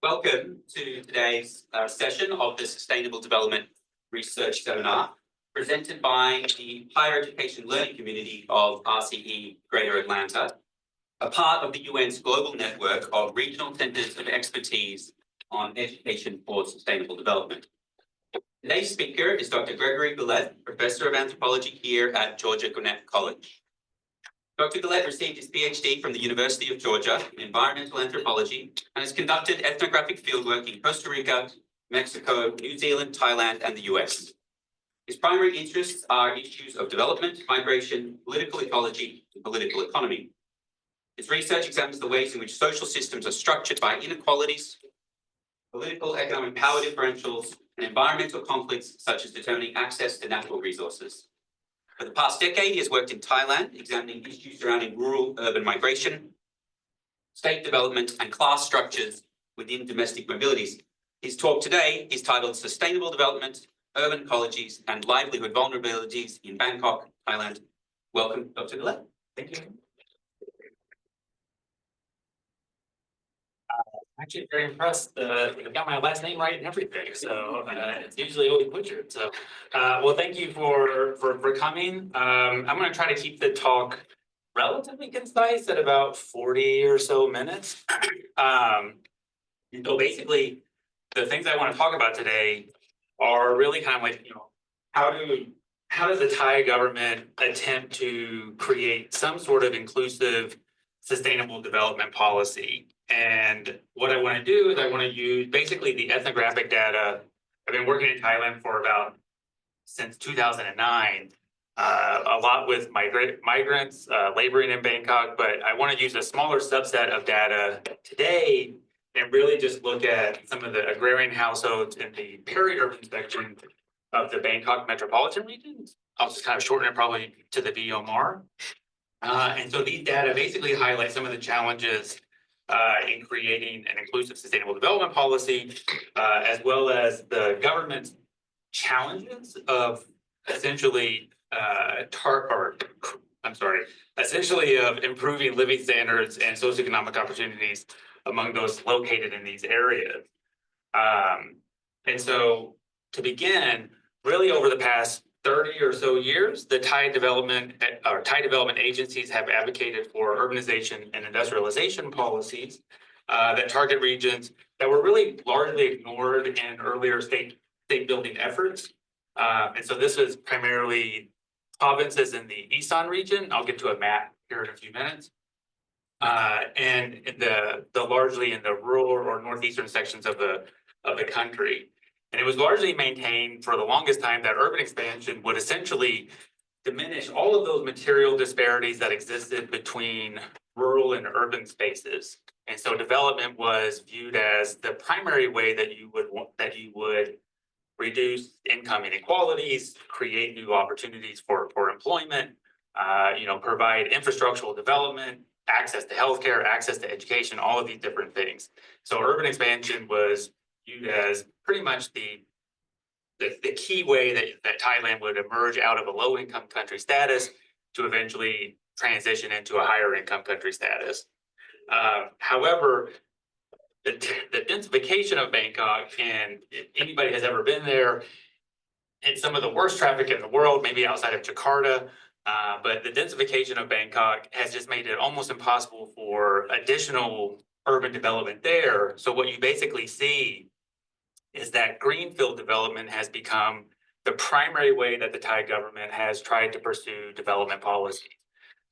Welcome to today's session of the Sustainable Development Research Seminar, presented by the Higher Education Learning Community of RCE Greater Atlanta, a part of the UN's global network of regional centers of expertise on education for sustainable development. Today's speaker is Dr. Gregory Gullette, Professor of Anthropology here at Georgia Gwinnett College. Dr. Gullette received his PhD from the University of Georgia in environmental anthropology and has conducted ethnographic fieldwork in Costa Rica, Mexico, New Zealand, Thailand, and the US. His primary interests are issues of development, migration, political ecology, and political economy. His research examines the ways in which social systems are structured by inequalities, political economic power differentials, and environmental conflicts such as determining access to natural resources. For the past decade, he has worked in Thailand, examining issues surrounding rural-urban migration, state development, and class structures within domestic mobilities. His talk today is titled Sustainable Development, Urban Ecologies, and Livelihood Vulnerabilities in Bangkok, Thailand. Welcome, Dr. Gullette. Thank you. Actually, very impressed. You got my last name right and everything, so it's usually always butchered. So, well, thank you for coming. I'm going to try to keep the talk relatively concise at about 40 or so minutes. So basically, the things I want to talk about today are really kind of like, how does the Thai government attempt to create some sort of inclusive, sustainable development policy? And what I want to do is I want to use basically the ethnographic data. I've been working in Thailand for since 2009, a lot with migrants laboring in Bangkok, but I want to use a smaller subset of data today and really just look at some of the agrarian households in the peri-urban section of the Bangkok metropolitan region. I'll just kind of shorten it probably to the VOMR. And so these data basically highlight some of the challenges in creating an inclusive sustainable development policy, as well as the government's challenges of essentially of improving living standards and socioeconomic opportunities among those located in these areas. And so to begin, really over the past 30 or so years, the Thai development agencies have advocated for urbanization and industrialization policies that target regions that were really largely ignored in earlier state building efforts. And so this was primarily provinces in the Eastern region. I'll get to a map here in a few minutes. And in the largely in the rural or northeastern sections of the country. And it was largely maintained for the longest time that urban expansion would essentially diminish all of those material disparities that existed between rural and urban spaces. And so development was viewed as the primary way that you would reduce income inequalities, create new opportunities for employment, provide infrastructural development, access to healthcare, access to education, all of these different things. So urban expansion was viewed as pretty much the key way that Thailand would emerge out of a low-income country status to eventually transition into a higher income country status. However, the densification of Bangkok, and if anybody has ever been there, it's some of the worst traffic in the world, maybe outside of Jakarta, but the densification of Bangkok has just made it almost impossible for additional urban development there. So what you basically see is that greenfield development has become the primary way that the Thai government has tried to pursue development policies.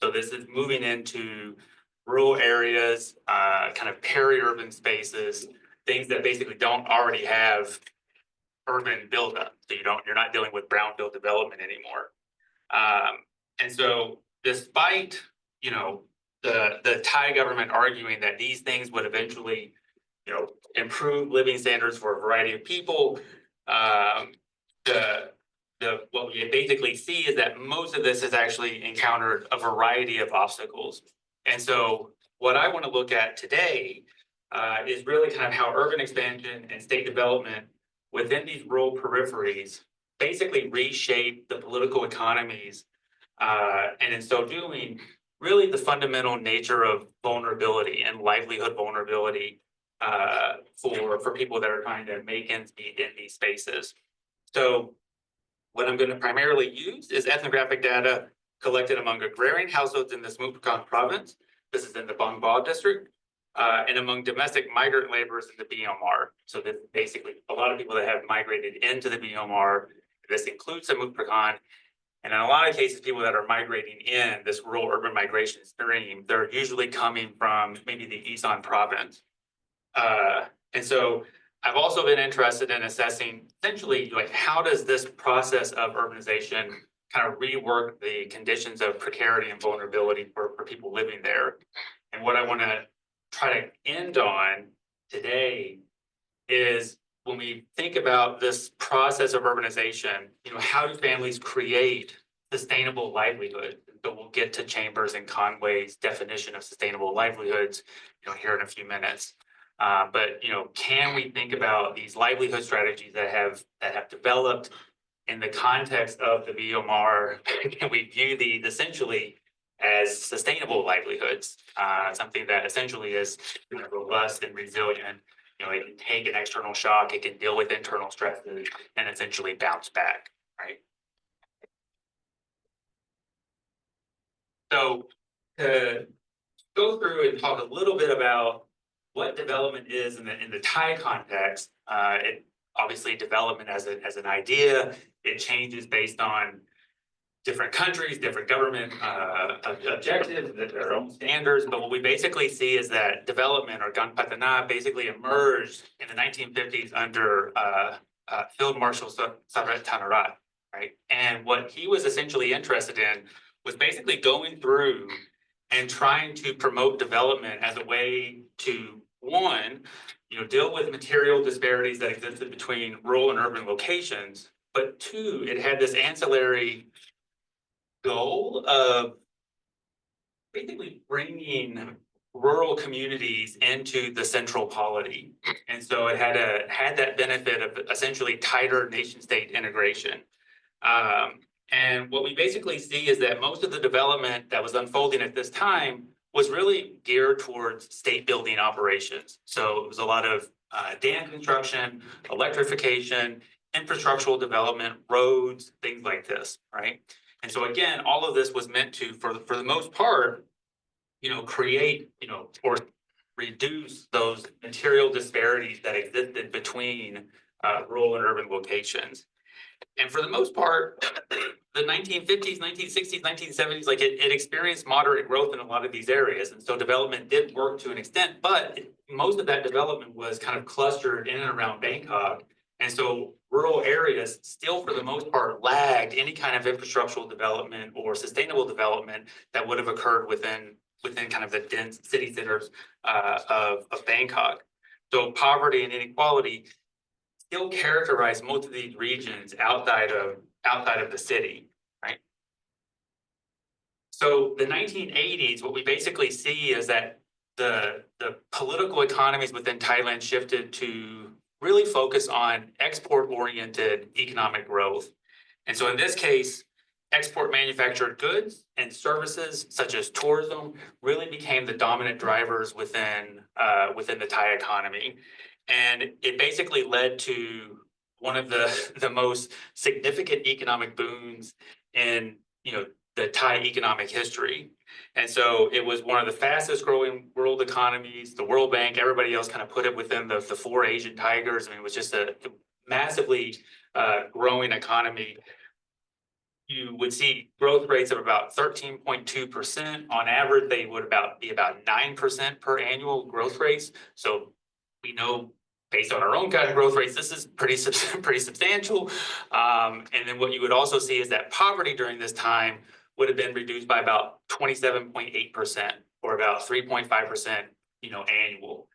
So this is moving into rural areas, kind of peri-urban spaces, things that basically don't already have urban buildup. So you're not dealing with brownfield development anymore. And so despite, the Thai government arguing that these things would eventually improve living standards for a variety of people. What we basically see is that most of this has actually encountered a variety of obstacles. And so what I want to look at today is really kind of how urban expansion and state development within these rural peripheries basically reshape the political economies. And in so doing, really the fundamental nature of vulnerability and livelihood vulnerability for people that are trying to make ends meet in these spaces. So what I'm going to primarily use is ethnographic data collected among agrarian households in the Smoot Prakan province. This is in the Bang Ba district, and among domestic migrant laborers in the BMR. So that basically a lot of people that have migrated into the BMR. This includes the Smoot Prakan. And in a lot of cases, people that are migrating in this rural urban migration stream, they're usually coming from maybe the Isan province. And so I've also been interested in assessing essentially like how does this process of urbanization kind of rework the conditions of precarity and vulnerability for people living there. And what I want to try to end on today is when we think about this process of urbanization, how do families create sustainable livelihood? So we'll get to Chambers and Conway's definition of sustainable livelihoods, here in a few minutes. But can we think about these livelihood strategies that have developed in the context of the BMR? Can we view these essentially as sustainable livelihoods? Something that essentially is robust and resilient. It can take an external shock, it can deal with internal stresses, and essentially bounce back, right? So to go through and talk a little bit about what development is in the Thai context, it obviously development as an idea, it changes based on different countries, different government objectives, their own standards. But what we basically see is that development, or Ganpatana, basically emerged in the 1950s under Field Marshal Saret Tanarat, right? And what he was essentially interested in was basically going through and trying to promote development as a way to, one, deal with material disparities that existed between rural and urban locations, but two, it had this ancillary goal of basically bringing rural communities into the central polity. And so it had that benefit of essentially tighter nation state integration. And what we basically see is that most of the development that was unfolding at this time was really geared towards state building operations. So it was a lot of dam construction, electrification, infrastructural development, roads, things like this, right? And so again, all of this was meant to, for the most part, create, or reduce those material disparities that existed between rural and urban locations. And for the most part, the 1950s, 1960s, 1970s, like it experienced moderate growth in a lot of these areas. And so development did work to an extent, but most of that development was kind of clustered in and around Bangkok. And so rural areas still, for the most part, lagged any kind of infrastructural development or sustainable development that would have occurred within kind of the dense city centers of Bangkok. So poverty and inequality still characterize most of these regions outside of the city, right? So the 1980s, what we basically see is that the political economies within Thailand shifted to really focus on export-oriented economic growth. And so in this case, export manufactured goods and services such as tourism really became the dominant drivers within the Thai economy. And it basically led to one of the most significant economic boons in the Thai economic history. And so it was one of the fastest growing world economies. The World Bank, everybody else kind of put it within the four Asian tigers. I mean, it was just a massively growing economy. You would see growth rates of about 13.2%. On average, they would be about 9% per annual growth rates. So we know, based on our own kind of growth rates, this is pretty substantial. And then what you would also see is that poverty during this time would have been reduced by about 27.8%, or about 3.5%, annual.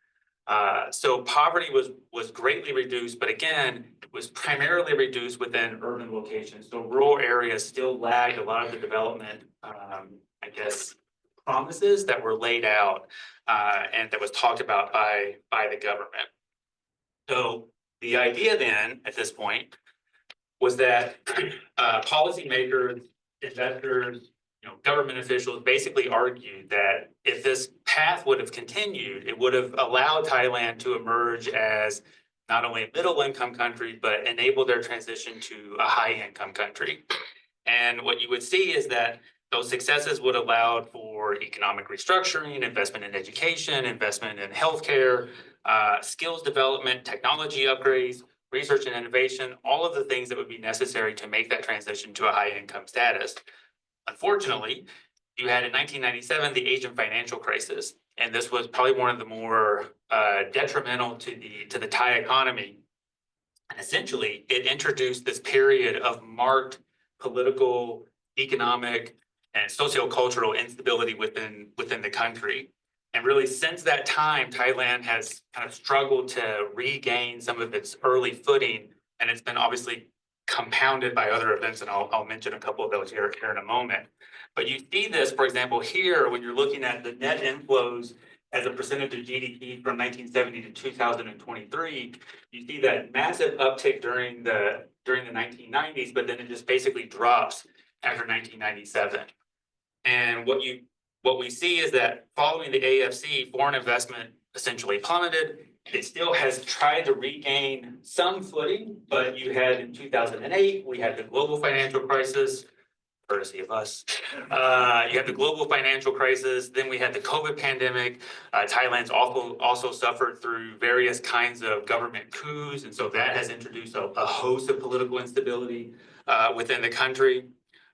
So poverty was greatly reduced, but again, it was primarily reduced within urban locations. So rural areas still lagged a lot of the development, promises that were laid out and that was talked about by the government. So the idea then at this point was that policymakers, investors, government officials basically argued that if this path would have continued, it would have allowed Thailand to emerge as not only a middle income country, but enable their transition to a high income country. And what you would see is that those successes would allow for economic restructuring, investment in education, investment in healthcare, skills development, technology upgrades, research and innovation, all of the things that would be necessary to make that transition to a high income status. Unfortunately, you had in 1997 the Asian financial crisis, and this was probably one of the more detrimental to the Thai economy. And essentially, it introduced this period of marked political, economic, and sociocultural instability within the country. And really, since that time, Thailand has kind of struggled to regain some of its early footing, and it's been obviously compounded by other events, and I'll mention a couple of those here in a moment. But you see this, for example, here when you're looking at the net inflows as a percentage of GDP from 1970 to 2023, you see that massive uptick during the 1990s, but then it just basically drops after 1997. And what we see is that following the AFC, foreign investment essentially plummeted. It still has tried to regain some footing, but you had in 2008, we had the global financial crisis, courtesy of us. You had the global financial crisis, then we had the COVID pandemic. Thailand's also suffered through various kinds of government coups, and so that has introduced a host of political instability within the country.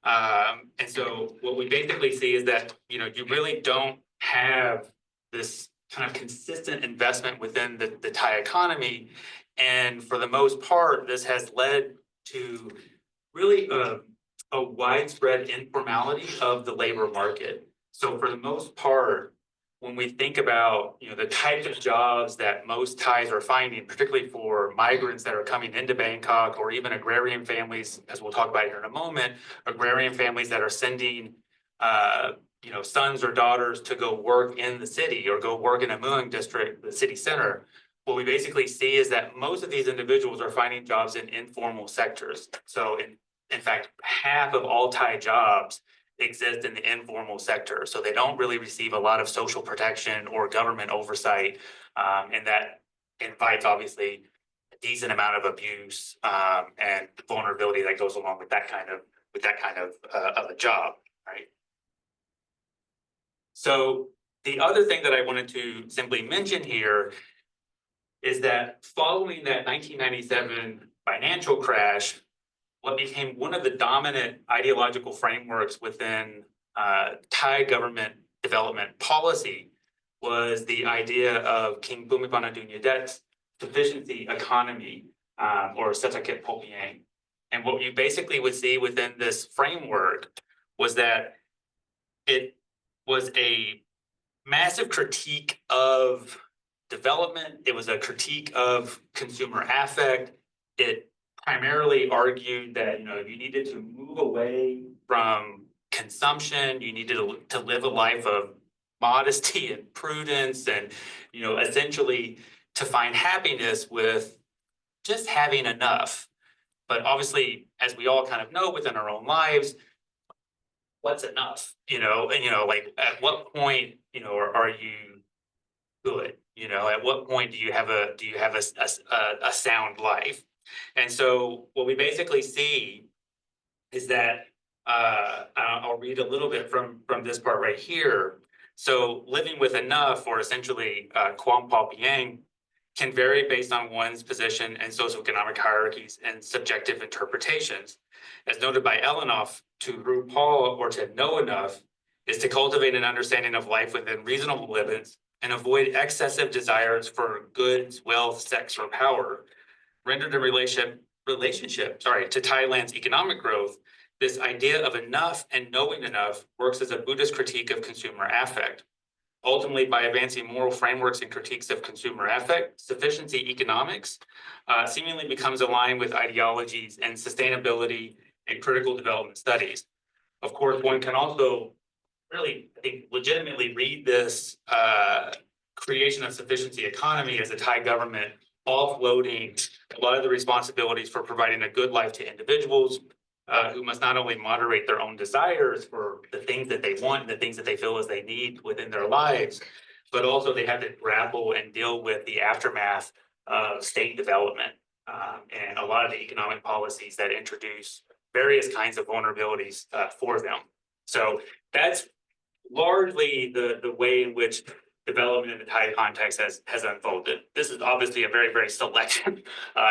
And so what we basically see is that, you really don't have this kind of consistent investment within the Thai economy. And for the most part, this has led to really a widespread informality of the labor market. So for the most part, when we think about the types of jobs that most Thais are finding, particularly for migrants that are coming into Bangkok, or even agrarian families, as we'll talk about here in a moment, agrarian families that are sending sons or daughters to go work in the city or go work in a Muang district, the city center. What we basically see is that most of these individuals are finding jobs in informal sectors. So in fact, half of all Thai jobs exist in the informal sector. So they don't really receive a lot of social protection or government oversight. And that invites obviously a decent amount of abuse and vulnerability that goes along with that kind of a job, right? So the other thing that I wanted to simply mention here is that following that 1997 financial crash, what became one of the dominant ideological frameworks within Thai government development policy was the idea of King Bhumibol Adulyadet's sufficiency economy, or Setaket Popiang. And what you basically would see within this framework was that it was a massive critique of development. It was a critique of consumer affect. It primarily argued that you needed to move away from consumption. You needed to live a life of modesty and prudence, and essentially to find happiness with just having enough. But obviously, as we all kind of know within our own lives, what's enough? And like at what point are you good? At what point do you have a sound life? And so what we basically see is that I'll read a little bit from this part right here. So living with enough, or essentially Quang Pao Piang, can vary based on one's position and socioeconomic hierarchies and subjective interpretations. As noted by Elenoff, to rule Paul, or to know enough, is to cultivate an understanding of life within reasonable limits and avoid excessive desires for goods, wealth, sex, or power. Rendered in relationship to Thailand's economic growth, this idea of enough and knowing enough works as a Buddhist critique of consumer affect. Ultimately, by advancing moral frameworks and critiques of consumer affect, sufficiency economics seemingly becomes aligned with ideologies and sustainability and critical development studies. Of course, one can also really, I think, legitimately read this creation of sufficiency economy as the Thai government offloading a lot of the responsibilities for providing a good life to individuals who must not only moderate their own desires for the things that they want and the things that they feel as they need within their lives, but also they have to grapple and deal with the aftermath of state development and a lot of the economic policies that introduce various kinds of vulnerabilities for them. So that's largely the way in which development in the Thai context has unfolded. This is obviously a very, very selective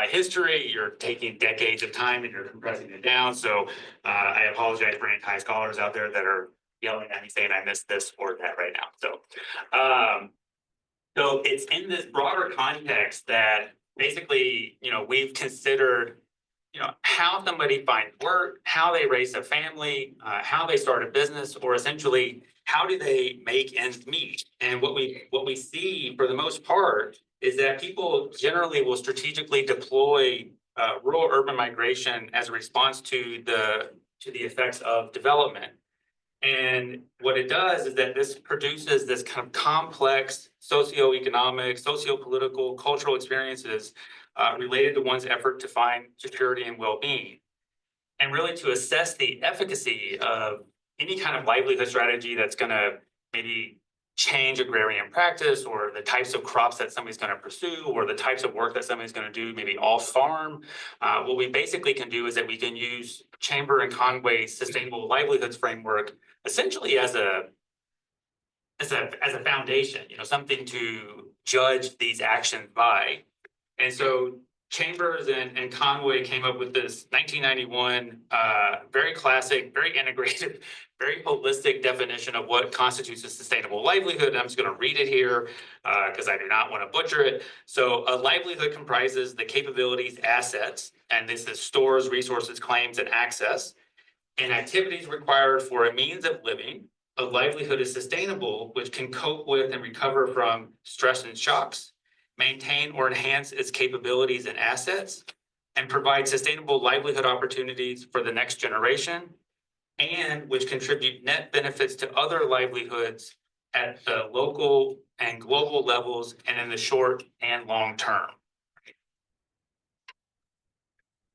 history. You're taking decades of time and you're compressing it down. So I apologize for any Thai scholars out there that are yelling at me saying I missed this or that right now. So it's in this broader context that basically, we've considered how somebody finds work, how they raise a family, how they start a business, or essentially how do they make ends meet? And what we see for the most part is that people generally will strategically deploy rural urban migration as a response to the effects of development. And what it does is that this produces this kind of complex socioeconomic, sociopolitical, cultural experiences related to one's effort to find security and well-being. And really to assess the efficacy of any kind of livelihood strategy that's going to maybe change agrarian practice or the types of crops that somebody's going to pursue or the types of work that somebody's going to do, maybe off farm. What we basically can do is that we can use Chamber and Conway's sustainable livelihoods framework essentially as a foundation, something to judge these actions by. And so Chambers and Conway came up with this 1991 very classic, very integrated, very holistic definition of what constitutes a sustainable livelihood. I'm just going to read it here because I do not want to butcher it. So a livelihood comprises the capabilities, assets, and this is stores, resources, claims, and access, and activities required for a means of living. A livelihood is sustainable, which can cope with and recover from stress and shocks, maintain or enhance its capabilities and assets, and provide sustainable livelihood opportunities for the next generation, and which contribute net benefits to other livelihoods at the local and global levels and in the short and long term.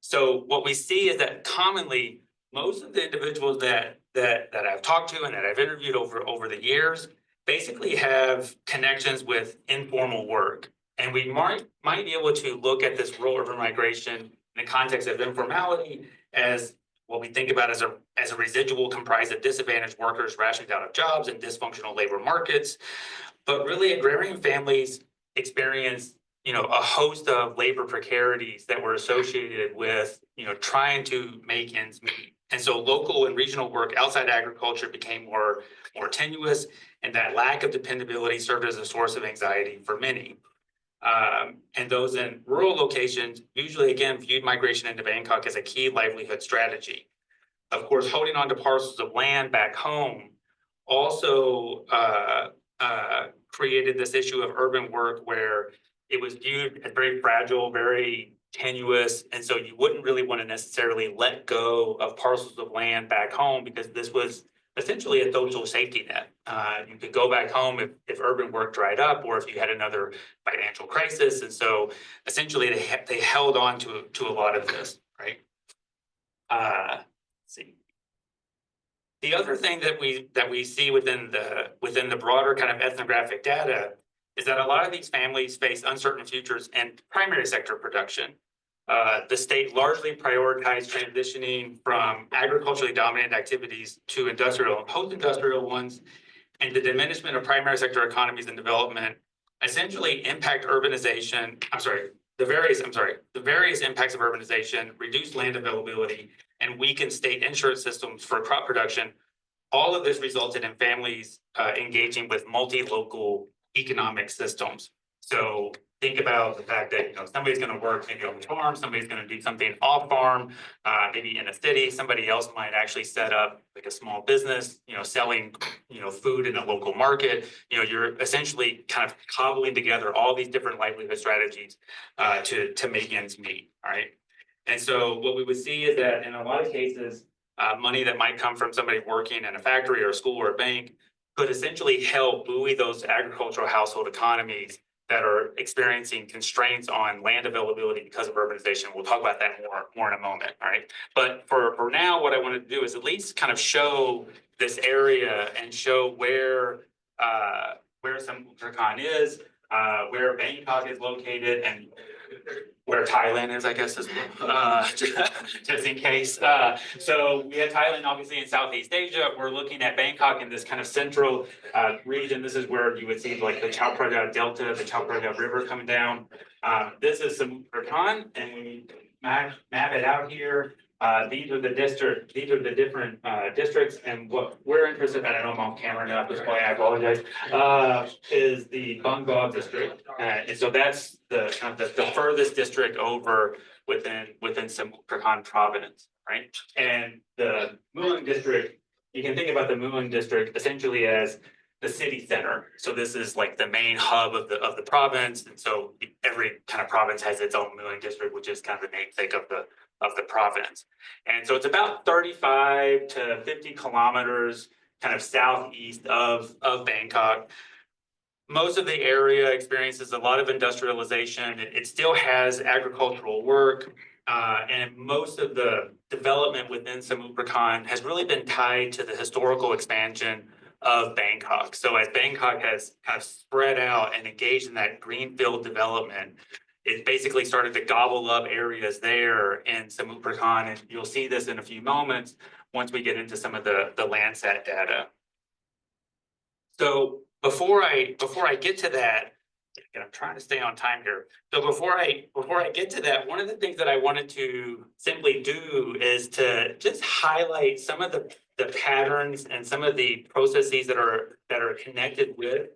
So what we see is that commonly, most of the individuals that I've talked to and that I've interviewed over the years basically have connections with informal work. And we might be able to look at this rural urban migration in the context of informality as what we think about as a residual comprised of disadvantaged workers rationed out of jobs and dysfunctional labor markets. But really, agrarian families experience a host of labor precarities that were associated with trying to make ends meet. And so local and regional work outside agriculture became more tenuous, and that lack of dependability served as a source of anxiety for many. And those in rural locations usually, again, viewed migration into Bangkok as a key livelihood strategy. Of course, holding on to parcels of land back home also created this issue of urban work where it was viewed as very fragile, very tenuous, and so you wouldn't really want to necessarily let go of parcels of land back home because this was essentially a social safety net. You could go back home if urban work dried up or if you had another financial crisis, and so essentially they held on to a lot of this, right? Let's see. The other thing that we see within the broader kind of ethnographic data is that a lot of these families face uncertain futures in primary sector production. The state largely prioritized transitioning from agriculturally dominated activities to industrial and post-industrial ones, and the diminishment of primary sector economies and development essentially impact urbanization. The various impacts of urbanization, reduced land availability, and weakened state insurance systems for crop production. All of this resulted in families engaging with multi-local economic systems. So think about the fact that somebody's going to work maybe on the farm, somebody's going to do something off farm, maybe in a city. Somebody else might actually set up like a small business, selling food in a local market. You're essentially kind of cobbling together all these different livelihood strategies to make ends meet. All right, and so what we would see is that in a lot of cases, money that might come from somebody working in a factory or a school or a bank could essentially help buoy those agricultural household economies that are experiencing constraints on land availability because of urbanization. We'll talk about that more in a moment, all right? But for now, what I wanted to do is at least kind of show this area and show where some Bangkok is, where Bangkok is located, and where Thailand is, I guess, as well, just in case. So we have Thailand, obviously, in Southeast Asia. We're looking at Bangkok in this kind of central region. This is where you would see like the Chao Phraya Delta, the Chao Phraya River coming down. This is some Bhutan, and we map it out here. These are the different districts, and what we're interested in, I don't know, I'm off camera now at this point, I apologize, is the Bangkok district. And so that's the kind of the furthest district over within Samut province, right? And the Mueang district, you can think about the Mueang district essentially as the city center. So this is like the main hub of the province, and so every kind of province has its own Mueang district, which is kind of the namesake of the province. And so it's about 35 to 50 kilometers kind of southeast of Bangkok. Most of the area experiences a lot of industrialization. It still has agricultural work, and most of the development within Samut Prakan has really been tied to the historical expansion of Bangkok. So as Bangkok has kind of spread out and engaged in that greenfield development, it basically started to gobble up areas there in Samut Prakan, and you'll see this in a few moments once we get into some of the Landsat data. So before I get to that, and I'm trying to stay on time here. So before I get to that, one of the things that I wanted to simply do is to just highlight some of the patterns and some of the processes that are connected with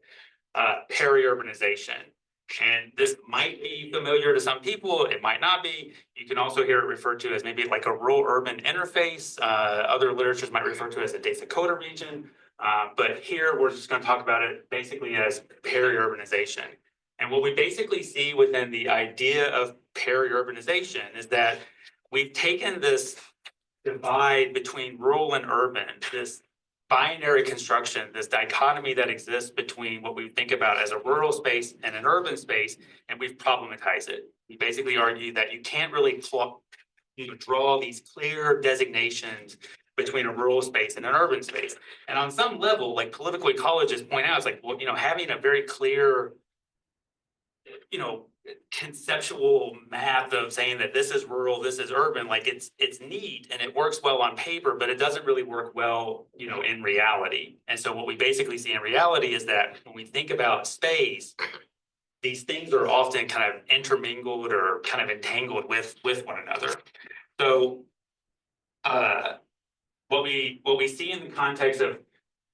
peri-urbanization. And this might be familiar to some people, it might not be. You can also hear it referred to as maybe like a rural-urban interface. Other literatures might refer to it as a Dakota region. But here we're just going to talk about it basically as peri-urbanization. And what we basically see within the idea of peri-urbanization is that we've taken this divide between rural and urban, this binary construction, this dichotomy that exists between what we think about as a rural space and an urban space, and we've problematized it. We basically argue that you can't really draw these clear designations between a rural space and an urban space. And on some level, like political ecologists point out, it's like, well, having a very clear, conceptual map of saying that this is rural, this is urban, like it's neat and it works well on paper, but it doesn't really work well, in reality. And so what we basically see in reality is that when we think about space, these things are often kind of intermingled or kind of entangled with one another. So what we see in the context of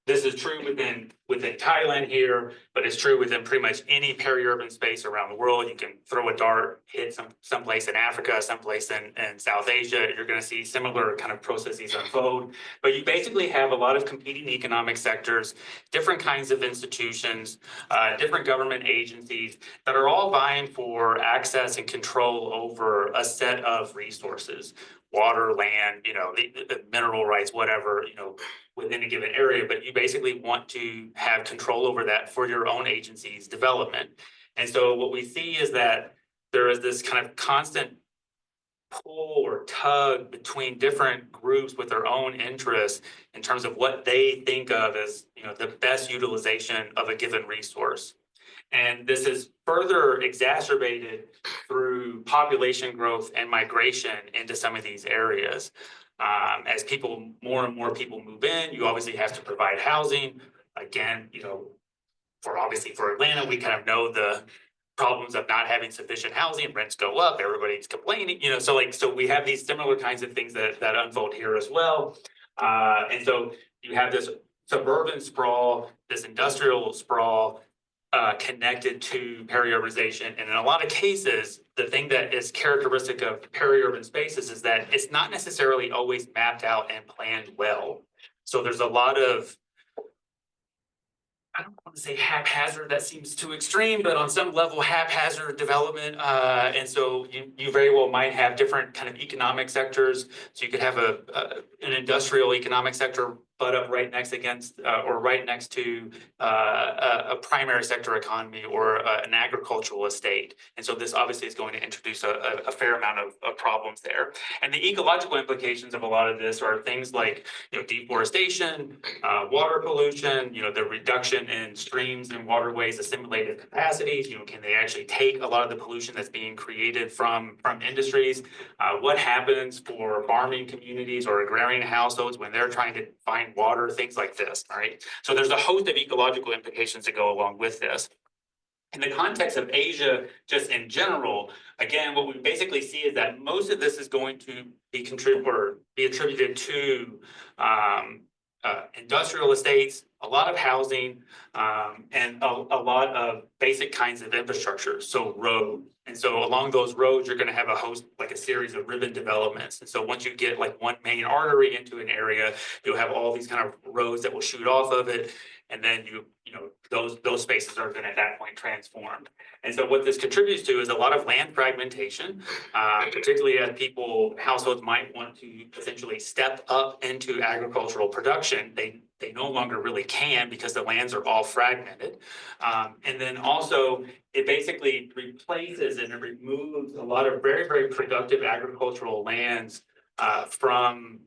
this is true within Thailand here, but it's true within pretty much any peri-urban space around the world. You can throw a dart, hit someplace in Africa, someplace in South Asia. You're going to see similar kind of processes unfold. But you basically have a lot of competing economic sectors, different kinds of institutions, different government agencies that are all vying for access and control over a set of resources. Water, land, the mineral rights, whatever, within a given area, but you basically want to have control over that for your own agency's development. And so what we see is that there is this kind of constant pull or tug between different groups with their own interests in terms of what they think of as, the best utilization of a given resource. And this is further exacerbated through population growth and migration into some of these areas. As more and more people move in, you obviously have to provide housing. Again, for Atlanta, we kind of know the problems of not having sufficient housing. Rents go up, everybody's complaining, so we have these similar kinds of things that unfold here as well. And so you have this suburban sprawl, this industrial sprawl, connected to peri-urbanization. And in a lot of cases, the thing that is characteristic of peri-urban spaces is that it's not necessarily always mapped out and planned well. So there's a lot of, I don't want to say haphazard, that seems too extreme, but on some level haphazard development. And so you very well might have different kind of economic sectors. So you could have an industrial economic sector butt up right next against or right next to a primary sector economy or an agricultural estate. And so this obviously is going to introduce a fair amount of problems there. And the ecological implications of a lot of this are things like, deforestation, water pollution, the reduction in streams and waterways assimilated capacities. Can they actually take a lot of the pollution that's being created from industries? What happens for farming communities or agrarian households when they're trying to find water, things like this, all right? So there's a host of ecological implications that go along with this. In the context of Asia, just in general, again, what we basically see is that most of this is going to be attributed to industrial estates, a lot of housing, and a lot of basic kinds of infrastructure, so road. And so along those roads, you're going to have a series of ribbon developments. And so once you get like one main artery into an area, you'll have all these kind of roads that will shoot off of it. And then those spaces are then at that point transformed. And so what this contributes to is a lot of land fragmentation, particularly as households might want to essentially step up into agricultural production. They no longer really can because the lands are all fragmented. And then also it basically replaces and it removes a lot of very, very productive agricultural lands from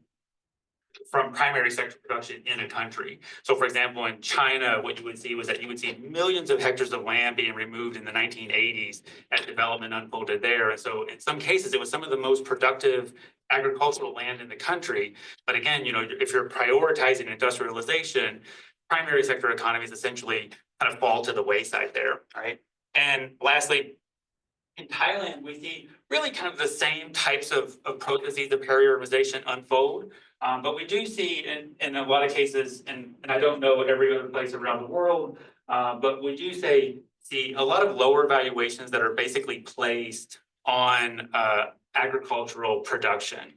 primary sector production in a country. So for example, in China, what you would see was that you would see millions of hectares of land being removed in the 1980s as development unfolded there. And so in some cases, it was some of the most productive agricultural land in the country. But again, if you're prioritizing industrialization, primary sector economies essentially kind of fall to the wayside there, right? And lastly, in Thailand, we see really kind of the same types of processes of peri-urbanization unfold. But we do see in a lot of cases, and I don't know every other place around the world, but we do see a lot of lower valuations that are basically placed on agricultural production.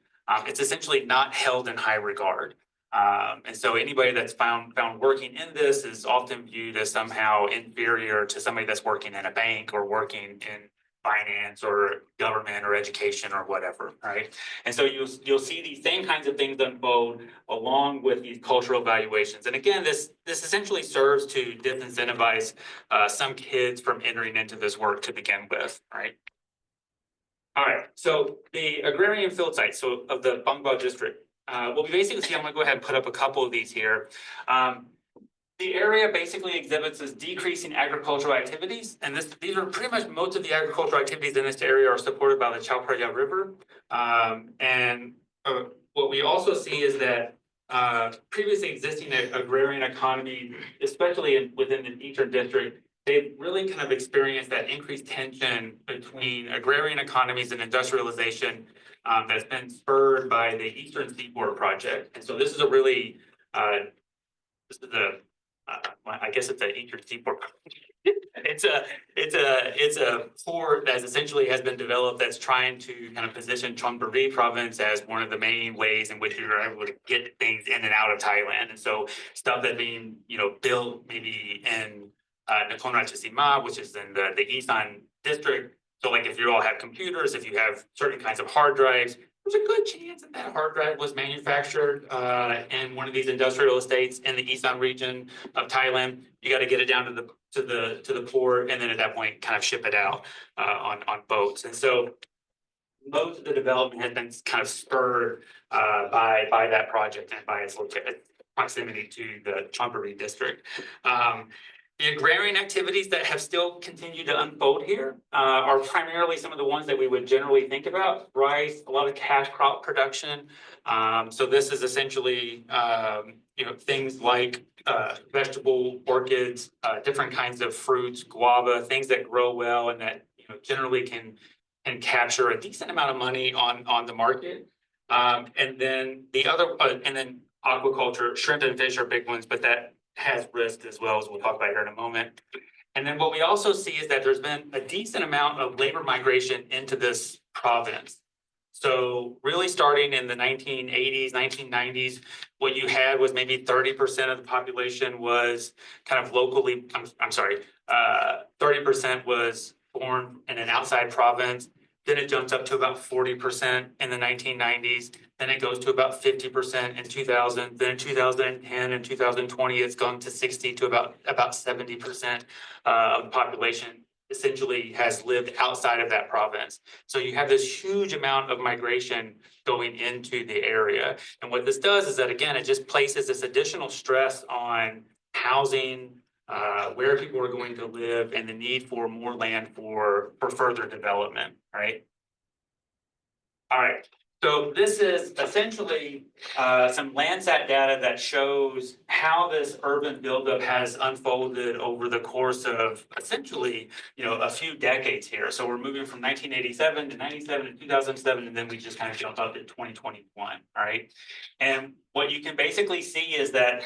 It's essentially not held in high regard. And so anybody that's found working in this is often viewed as somehow inferior to somebody that's working in a bank or working in finance or government or education or whatever, right? And so you'll see these same kinds of things unfold along with these cultural valuations. And again, this essentially serves to disincentivize some kids from entering into this work to begin with, right? All right, so the agrarian field sites, so of the Bangkok district, what we basically see, I'm going to go ahead and put up a couple of these here. The area basically exhibits this decreasing agricultural activities, and these are pretty much most of the agricultural activities in this area are supported by the Chao Phraya River. What we also see is that previously existing agrarian economy, especially within the Eastern District, they've really kind of experienced that increased tension between agrarian economies and industrialization that's been spurred by the Eastern Seaboard Project. And so this is a really, I guess it's an Eastern Seaboard Project. It's a port that essentially has been developed that's trying to kind of position Chonburi province as one of the main ways in which you're able to get things in and out of Thailand. And so stuff that's being built maybe in Nakhon Ratchasima, which is in the Isan district. So like if you all have computers, if you have certain kinds of hard drives, there's a good chance that that hard drive was manufactured in one of these industrial estates in the Isan region of Thailand. You got to get it down to the port, and then at that point, kind of ship it out on boats. And so most of the development has been kind of spurred by that project and by its proximity to the Chonburi district. The agrarian activities that have still continued to unfold here are primarily some of the ones that we would generally think about: rice, a lot of cash crop production. So this is essentially things like vegetable orchids, different kinds of fruits, guava, things that grow well and that generally can capture a decent amount of money on the market. And then aquaculture, shrimp and fish are big ones, but that has risk as well, as we'll talk about here in a moment. And then what we also see is that there's been a decent amount of labor migration into this province. So really starting in the 1980s, 1990s, what you had was maybe 30% of the population was kind of locally, 30% was born in an outside province. Then it jumps up to about 40% in the 1990s. Then it goes to about 50% in 2000. Then in 2010 and 2020, it's gone to 60 to about 70% of the population essentially has lived outside of that province. So you have this huge amount of migration going into the area. And what this does is that, again, it just places this additional stress on housing, where people are going to live, and the need for more land for further development, right? All right, so this is essentially some Landsat data that shows how this urban buildup has unfolded over the course of essentially, a few decades here. So we're moving from 1987 to 97 to 2007, and then we just kind of jumped up to 2021, all right? And what you can basically see is that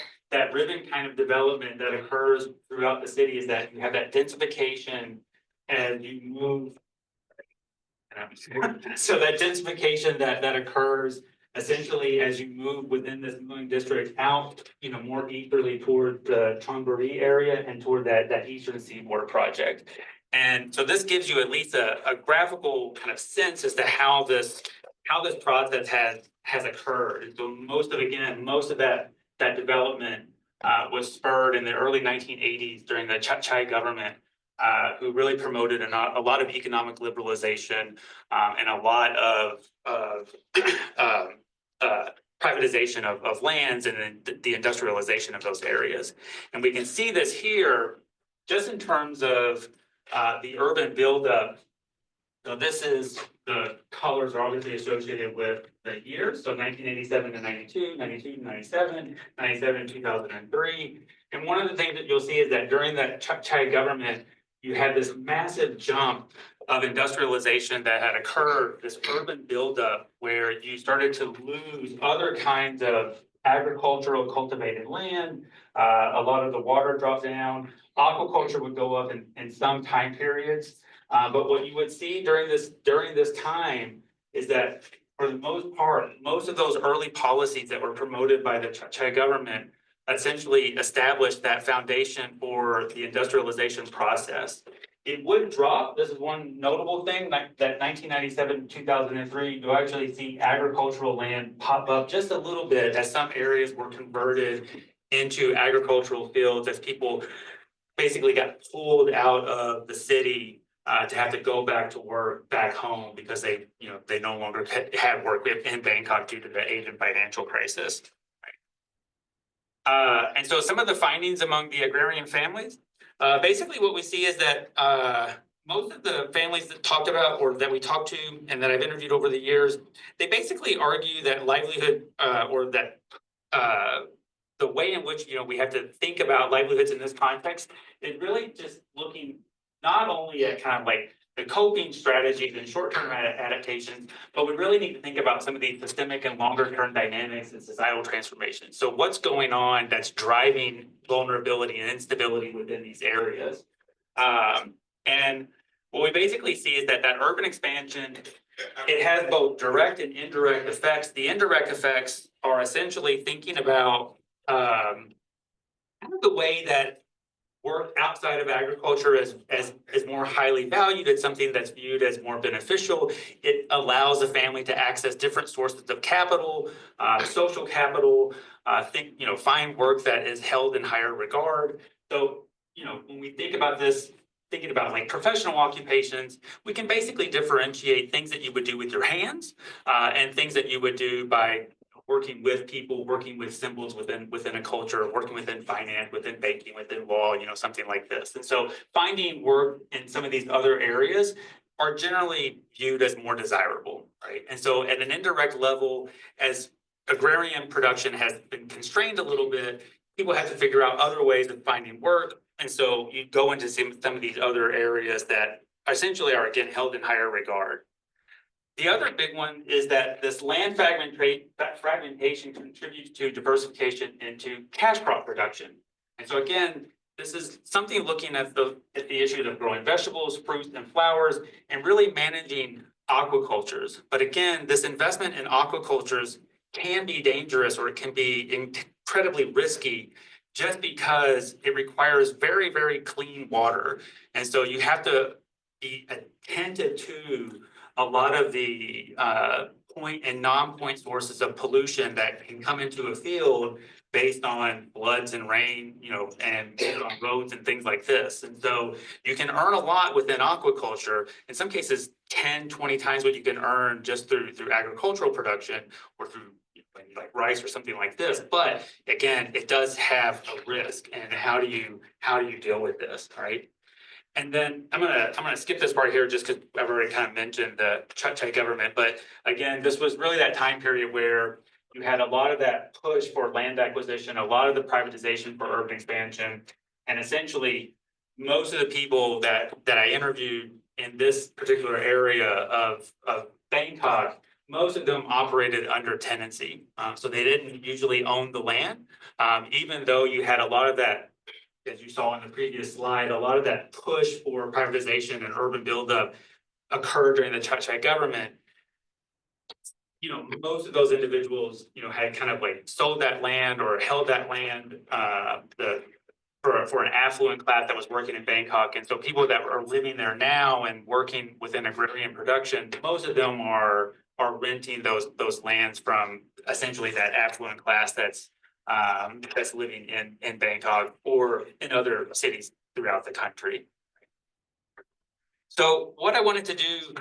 ribbon kind of development that occurs throughout the city is that you have that densification and you move. So that densification that occurs essentially as you move within this moving district out, more easterly toward the Chonburi area and toward that eastern seaboard project. And so this gives you at least a graphical kind of sense as to how this process has occurred. And so most of that development was spurred in the early 1980s during the Chai government, who really promoted a lot of economic liberalization and a lot of privatization of lands and then the industrialization of those areas. And we can see this here just in terms of the urban buildup. So this is the colors are obviously associated with the years. So 1987 to 92, 92 to 97, 97 to 2003. And one of the things that you'll see is that during that Chai government, you had this massive jump of industrialization that had occurred, this urban buildup where you started to lose other kinds of agricultural cultivated land. A lot of the water dropped down. Aquaculture would go up in some time periods. But what you would see during this time is that for the most part, most of those early policies that were promoted by the Chai government essentially established that foundation for the industrialization process. It would drop. This is one notable thing, that 1997 to 2003, you actually see agricultural land pop up just a little bit as some areas were converted into agricultural fields as people basically got pulled out of the city to have to go back to work back home because they no longer had work in Bangkok due to the Asian financial crisis. And so some of the findings among the agrarian families, basically what we see is that most of the families that talked about or that we talked to and that I've interviewed over the years, they basically argue that livelihood or that the way in which we have to think about livelihoods in this context is really just looking not only at kind of like the coping strategies and short-term adaptations, but we really need to think about some of these systemic and longer-term dynamics and societal transformations. So what's going on that's driving vulnerability and instability within these areas? And what we basically see is that urban expansion, it has both direct and indirect effects. The indirect effects are essentially thinking about kind of the way that work outside of agriculture is more highly valued. It's something that's viewed as more beneficial. It allows a family to access different sources of capital, social capital, find work that is held in higher regard. So, when we think about this, thinking about like professional occupations, we can basically differentiate things that you would do with your hands and things that you would do by working with people, working with symbols within a culture, working within finance, within banking, within law, something like this. And so finding work in some of these other areas are generally viewed as more desirable, right? And so at an indirect level, as agrarian production has been constrained a little bit, people have to figure out other ways of finding work. And so you go into some of these other areas that essentially are, again, held in higher regard. The other big one is that this land fragmentation contributes to diversification into cash crop production. And so again, this is something looking at the issues of growing vegetables, fruits, and flowers, and really managing aquacultures. But again, this investment in aquacultures can be dangerous, or it can be incredibly risky just because it requires very, very clean water. And so you have to be attentive to a lot of the point and non-point sources of pollution that can come into a field based on floods and rain, and on roads and things like this. And so you can earn a lot within aquaculture, in some cases 10, 20 times what you can earn just through agricultural production or through like rice or something like this. But again, it does have a risk. And how do you deal with this? All right. And then I'm gonna skip this part here just because I've already kind of mentioned the Chukchi government. But again, this was really that time period where you had a lot of that push for land acquisition, a lot of the privatization for urban expansion, and essentially most of the people that I interviewed in this particular area of Bangkok, most of them operated under tenancy. So they didn't usually own the land, even though you had a lot of that, as you saw in the previous slide, a lot of that push for privatization and urban buildup occurred during the Chukchi government. Most of those individuals, had kind of like sold that land or held that land for an affluent class that was working in Bangkok. And so people that are living there now and working within agrarian production, most of them are renting those lands from essentially that affluent class that's living in Bangkok or in other cities throughout the country. So what I wanted to do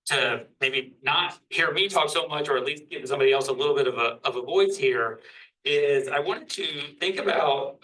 to maybe not hear me talk so much, or at least give somebody else a little bit of a voice here, is I wanted to think about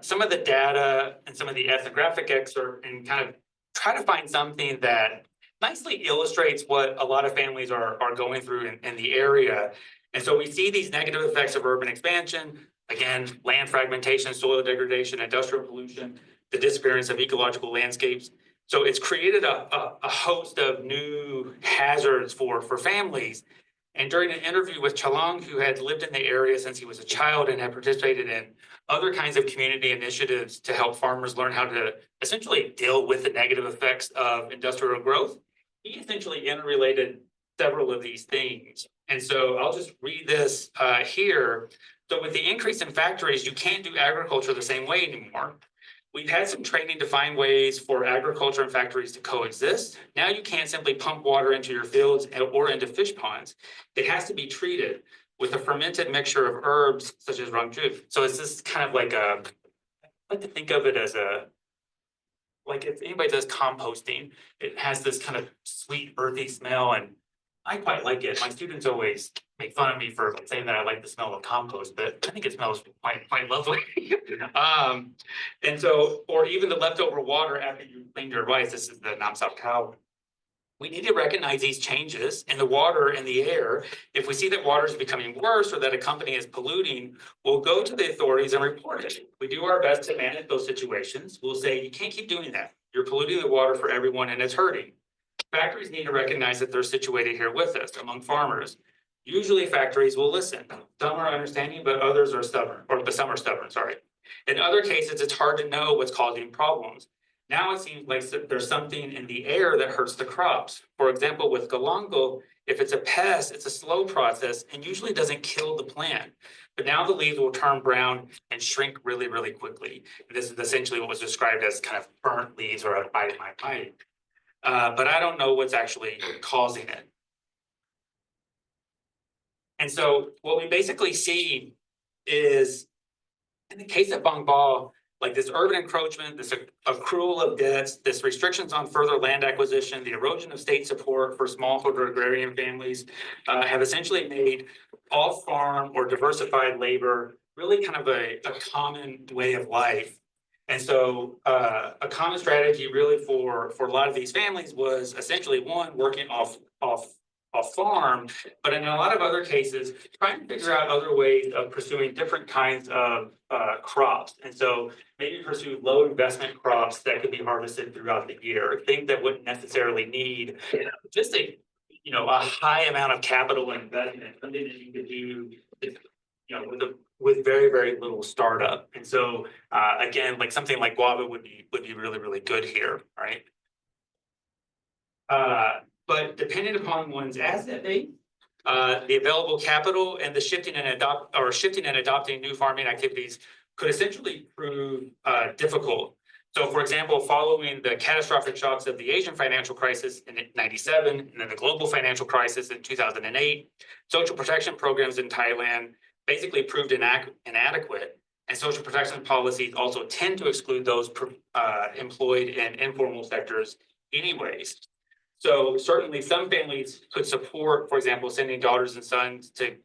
some of the data and some of the ethnographic excerpt and kind of try to find something that nicely illustrates what a lot of families are going through in the area. And so we see these negative effects of urban expansion, again, land fragmentation, soil degradation, industrial pollution, the disappearance of ecological landscapes. So it's created a host of new hazards for families. And during an interview with Chalang, who had lived in the area since he was a child and had participated in other kinds of community initiatives to help farmers learn how to essentially deal with the negative effects of industrial growth, he essentially interrelated several of these things. And so I'll just read this here. So with the increase in factories, you can't do agriculture the same way anymore. We've had some training to find ways for agriculture and factories to coexist. Now you can't simply pump water into your fields or into fish ponds. It has to be treated with a fermented mixture of herbs such as rangju. So it's this kind of like I like to think of it as like if anybody does composting, it has this kind of sweet, earthy smell, and I quite like it. My students always make fun of me for saying that I like the smell of compost, but I think it smells quite lovely. And so, or even the leftover water after you cleaned your rice. This is the Nam Sao cow. We need to recognize these changes in the water and the air. If we see that water is becoming worse or that a company is polluting, we'll go to the authorities and report it. We do our best to manage those situations. We'll say, you can't keep doing that. You're polluting the water for everyone and it's hurting. Factories need to recognize that they're situated here with us among farmers. Usually factories will listen. Some are understanding, but others are stubborn, some are stubborn, sorry. In other cases, it's hard to know what's causing problems. Now it seems like there's something in the air that hurts the crops. For example, with galangal, if it's a pest, it's a slow process and usually doesn't kill the plant. But now the leaves will turn brown and shrink really, really quickly. This is essentially what was described as kind of burnt leaves or a bite. But I don't know what's actually causing it. And so what we basically see is, in the case of Bang Ba, like this urban encroachment, this accrual of debts, this restrictions on further land acquisition, the erosion of state support for smallholder agrarian families have essentially made off-farm or diversified labor really kind of a common way of life. And so a common strategy really for a lot of these families was essentially one, working off farm, but in a lot of other cases, trying to figure out other ways of pursuing different kinds of crops. And so maybe pursue low investment crops that could be harvested throughout the year, things that wouldn't necessarily need just a high amount of capital investment, something that you could do with very, very little startup. And so again, like something like guava would be really, really good here, right? But depending upon one's asset base, the available capital, and the shifting and adopting new farming activities could essentially prove difficult. So for example, following the catastrophic shocks of the Asian financial crisis in '97 and then the global financial crisis in 2008, social protection programs in Thailand basically proved inadequate. And social protection policies also tend to exclude those employed in informal sectors anyways. So certainly some families could support, for example, sending daughters and sons to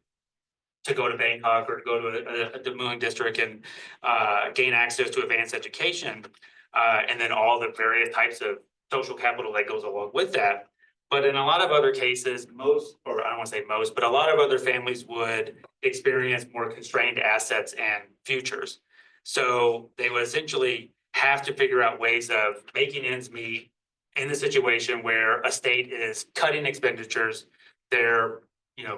go to Bangkok or to go to a Demung district and gain access to advanced education, and then all the various types of social capital that goes along with that. But in a lot of other cases, most, or I don't want to say most, but a lot of other families would experience more constrained assets and futures. So they would essentially have to figure out ways of making ends meet in the situation where a state is cutting expenditures. They're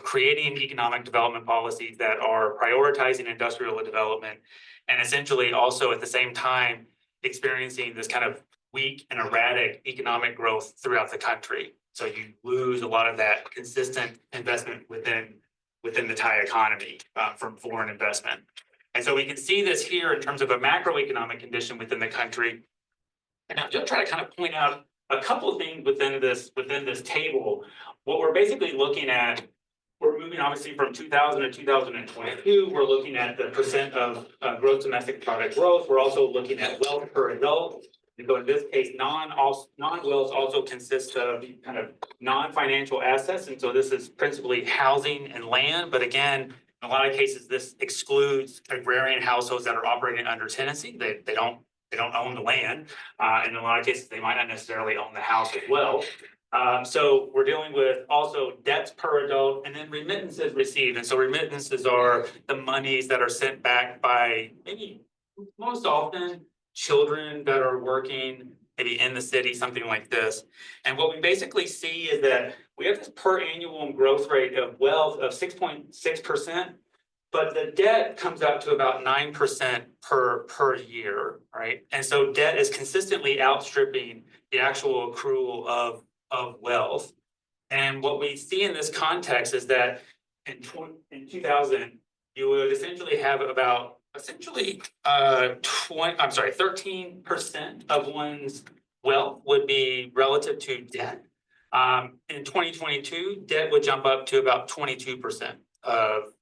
creating economic development policies that are prioritizing industrial development, and essentially also at the same time experiencing this kind of weak and erratic economic growth throughout the country. So you lose a lot of that consistent investment within the Thai economy from foreign investment. And so we can see this here in terms of a macroeconomic condition within the country. And I'm just trying to kind of point out a couple of things within this table. What we're basically looking at, we're moving obviously from 2000 to 2022. We're looking at the percent of gross domestic product growth. We're also looking at wealth per adult. And so in this case, non-wealth also consists of kind of non-financial assets. And so this is principally housing and land. But again, in a lot of cases, this excludes agrarian households that are operating under tenancy. They don't own the land. In a lot of cases, they might not necessarily own the house as well. So we're dealing with also debts per adult and then remittances received. And so remittances are the monies that are sent back by maybe most often children that are working maybe in the city, something like this. And what we basically see is that we have this per annum growth rate of wealth of 6.6%, but the debt comes out to about 9% per year, right? And so debt is consistently outstripping the actual accrual of wealth. And what we see in this context is that in 2000, you would essentially have about 13% of one's wealth would be relative to debt. In 2022, debt would jump up to about 22% of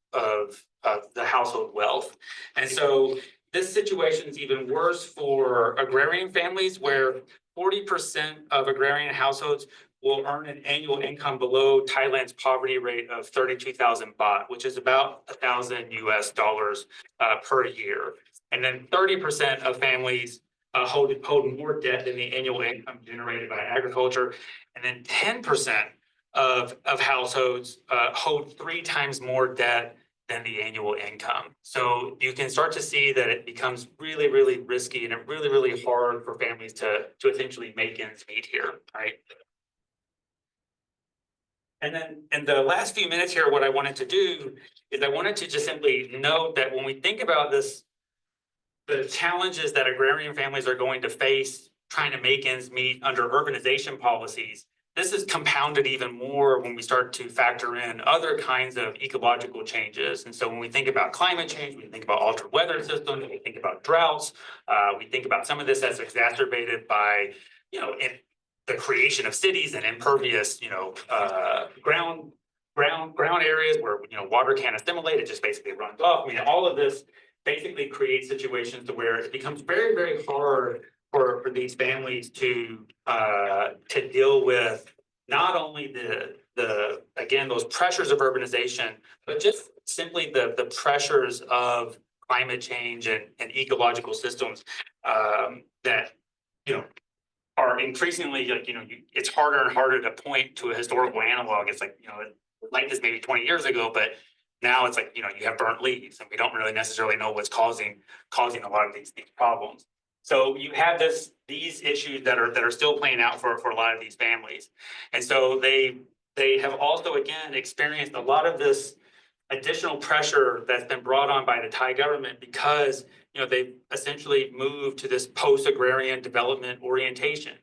the household wealth. And so this situation is even worse for agrarian families, where 40% of agrarian households will earn an annual income below Thailand's poverty rate of 32,000 baht, which is about $1,000 per year. And then 30% of families hold more debt than the annual income generated by agriculture. And then 10% of households hold 3 times more debt than the annual income. So you can start to see that it becomes really, really risky and really, really hard for families to essentially make ends meet here, right? And then in the last few minutes here, what I wanted to do is I wanted to just simply note that when we think about this, the challenges that agrarian families are going to face trying to make ends meet under urbanization policies, this is compounded even more when we start to factor in other kinds of ecological changes. And so when we think about climate change, we think about altered weather systems, we think about droughts, we think about some of this as exacerbated by, the creation of cities and impervious, ground areas where, water can't assimilate, it just basically runs off. I mean, all of this basically creates situations to where it becomes very, very hard for these families to deal with not only again, those pressures of urbanization, but just simply the pressures of climate change and ecological systems that, are increasingly it's harder and harder to point to a historical analog. It's like this maybe 20 years ago, but now it's you have burnt leaves, and we don't really necessarily know what's causing a lot of these problems. So you have these issues that are still playing out for a lot of these families, and so they have also again experienced a lot of this additional pressure that's been brought on by the Thai government because they've essentially moved to this post-agrarian development orientation.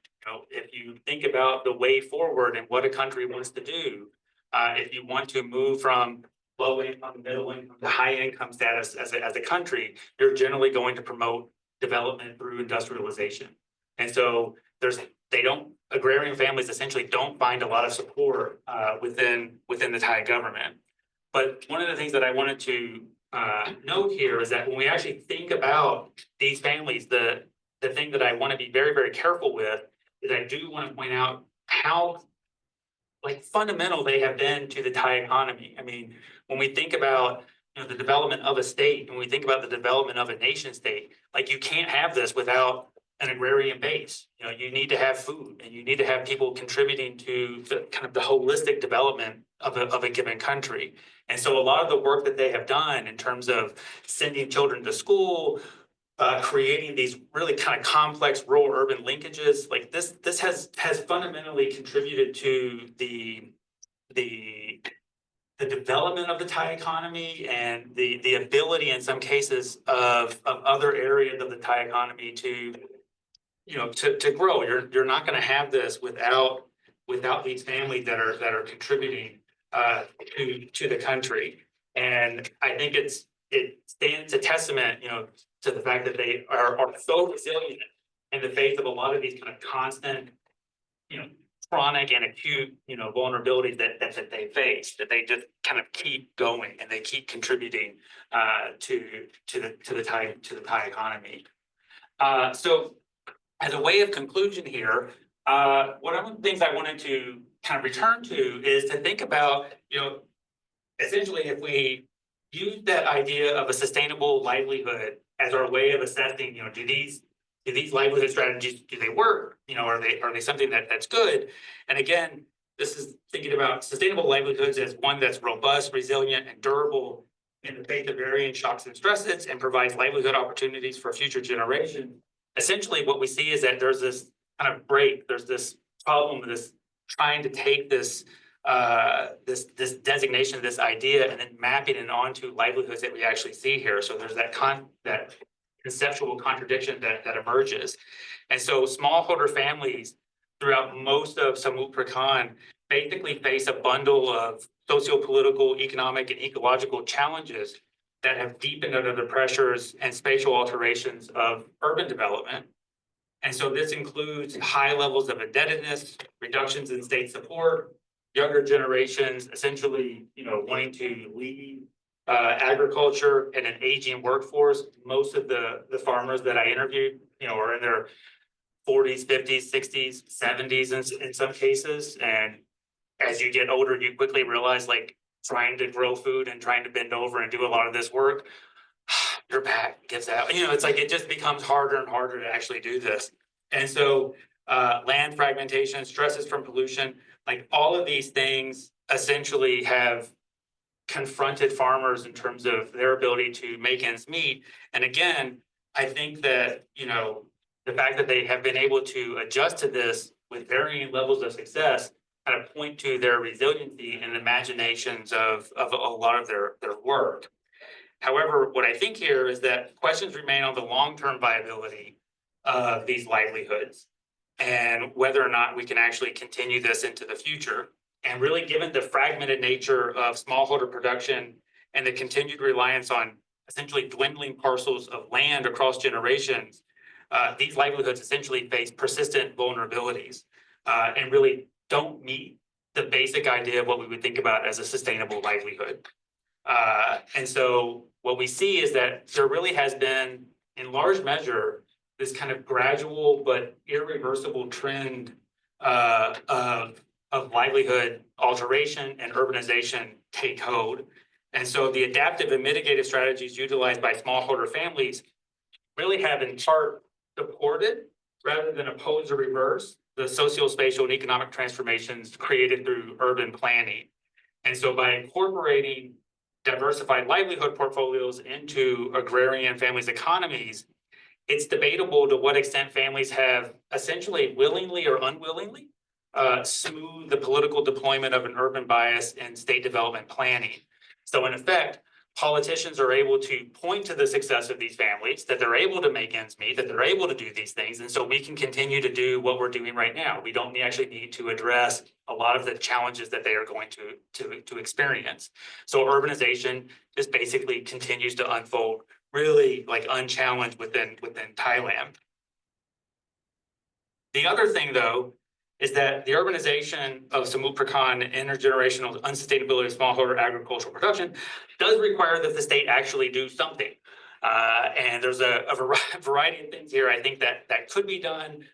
If you think about the way forward and what a country wants to do, if you want to move from low income, middle income to high income status as a country, you're generally going to promote development through industrialization. And so agrarian families essentially don't find a lot of support within the Thai government. But one of the things that I wanted to note here is that when we actually think about these families, the thing that I want to be very, very careful with is I do want to point out how fundamental they have been to the Thai economy. I mean, when we think about the development of a state, and we think about the development of a nation state, you can't have this without an agrarian base. You need to have food, and you need to have people contributing to the holistic development of a given country. And so a lot of the work that they have done in terms of sending children to school, creating these really kind of complex rural urban linkages, this has fundamentally contributed to the development of the Thai economy and the ability in some cases of other areas of the Thai economy to grow. You're not going to have this without these families that are contributing to the country. And I think it stands a testament, to the fact that they are so resilient in the face of a lot of these kind of constant, chronic and acute, vulnerabilities that they face, that they just kind of keep going and they keep contributing to the Thai economy. So as a way of conclusion here, one of the things I wanted to kind of return to is to think about, essentially if we use that idea of a sustainable livelihood as our way of assessing, do these livelihood strategies, do they work? Are they something that's good? And again, this is thinking about sustainable livelihoods as one that's robust, resilient, and durable in the face of varying shocks and stresses, and provides livelihood opportunities for future generations. Essentially, what we see is that there's this kind of break. There's this problem with this trying to take this this designation, this idea, and then mapping it onto livelihoods that we actually see here. So there's that conceptual contradiction that emerges. And so smallholder families throughout most of Samut Prakan basically face a bundle of socio-political, economic, and ecological challenges that have deepened under the pressures and spatial alterations of urban development. And so this includes high levels of indebtedness, reductions in state support, younger generations essentially, wanting to leave agriculture, and an aging workforce. Most of the farmers that I interviewed, are in their 40s, 50s, 60s, 70s in some cases. And as you get older, you quickly realize trying to grow food and trying to bend over and do a lot of this work, your back gives out. It's it just becomes harder and harder to actually do this. And so land fragmentation, stresses from pollution, all of these things essentially have confronted farmers in terms of their ability to make ends meet. And again, I think that, the fact that they have been able to adjust to this with varying levels of success kind of point to their resiliency and imaginations of a lot of their work. However, what I think here is that questions remain on the long-term viability of these livelihoods and whether or not we can actually continue this into the future. And really, given the fragmented nature of smallholder production and the continued reliance on essentially dwindling parcels of land across generations, these livelihoods essentially face persistent vulnerabilities and really don't meet the basic idea of what we would think about as a sustainable livelihood. And so what we see is that there really has been, in large measure, this kind of gradual but irreversible trend of livelihood alteration and urbanization take hold. And so the adaptive and mitigative strategies utilized by smallholder families really have in part supported rather than oppose or reverse the socio-spatial and economic transformations created through urban planning. And so by incorporating diversified livelihood portfolios into agrarian families' economies, it's debatable to what extent families have essentially willingly or unwillingly smooth the political deployment of an urban bias in state development planning. So in effect, politicians are able to point to the success of these families, that they're able to make ends meet, that they're able to do these things. And so we can continue to do what we're doing right now. We don't actually need to address a lot of the challenges that they are going to experience. So urbanization just basically continues to unfold really like unchallenged within Thailand. The other thing, though, is that the urbanization of Samut Prakan, intergenerational unsustainability of smallholder agricultural production does require that the state actually do something. And there's a variety of things here I think that could be done.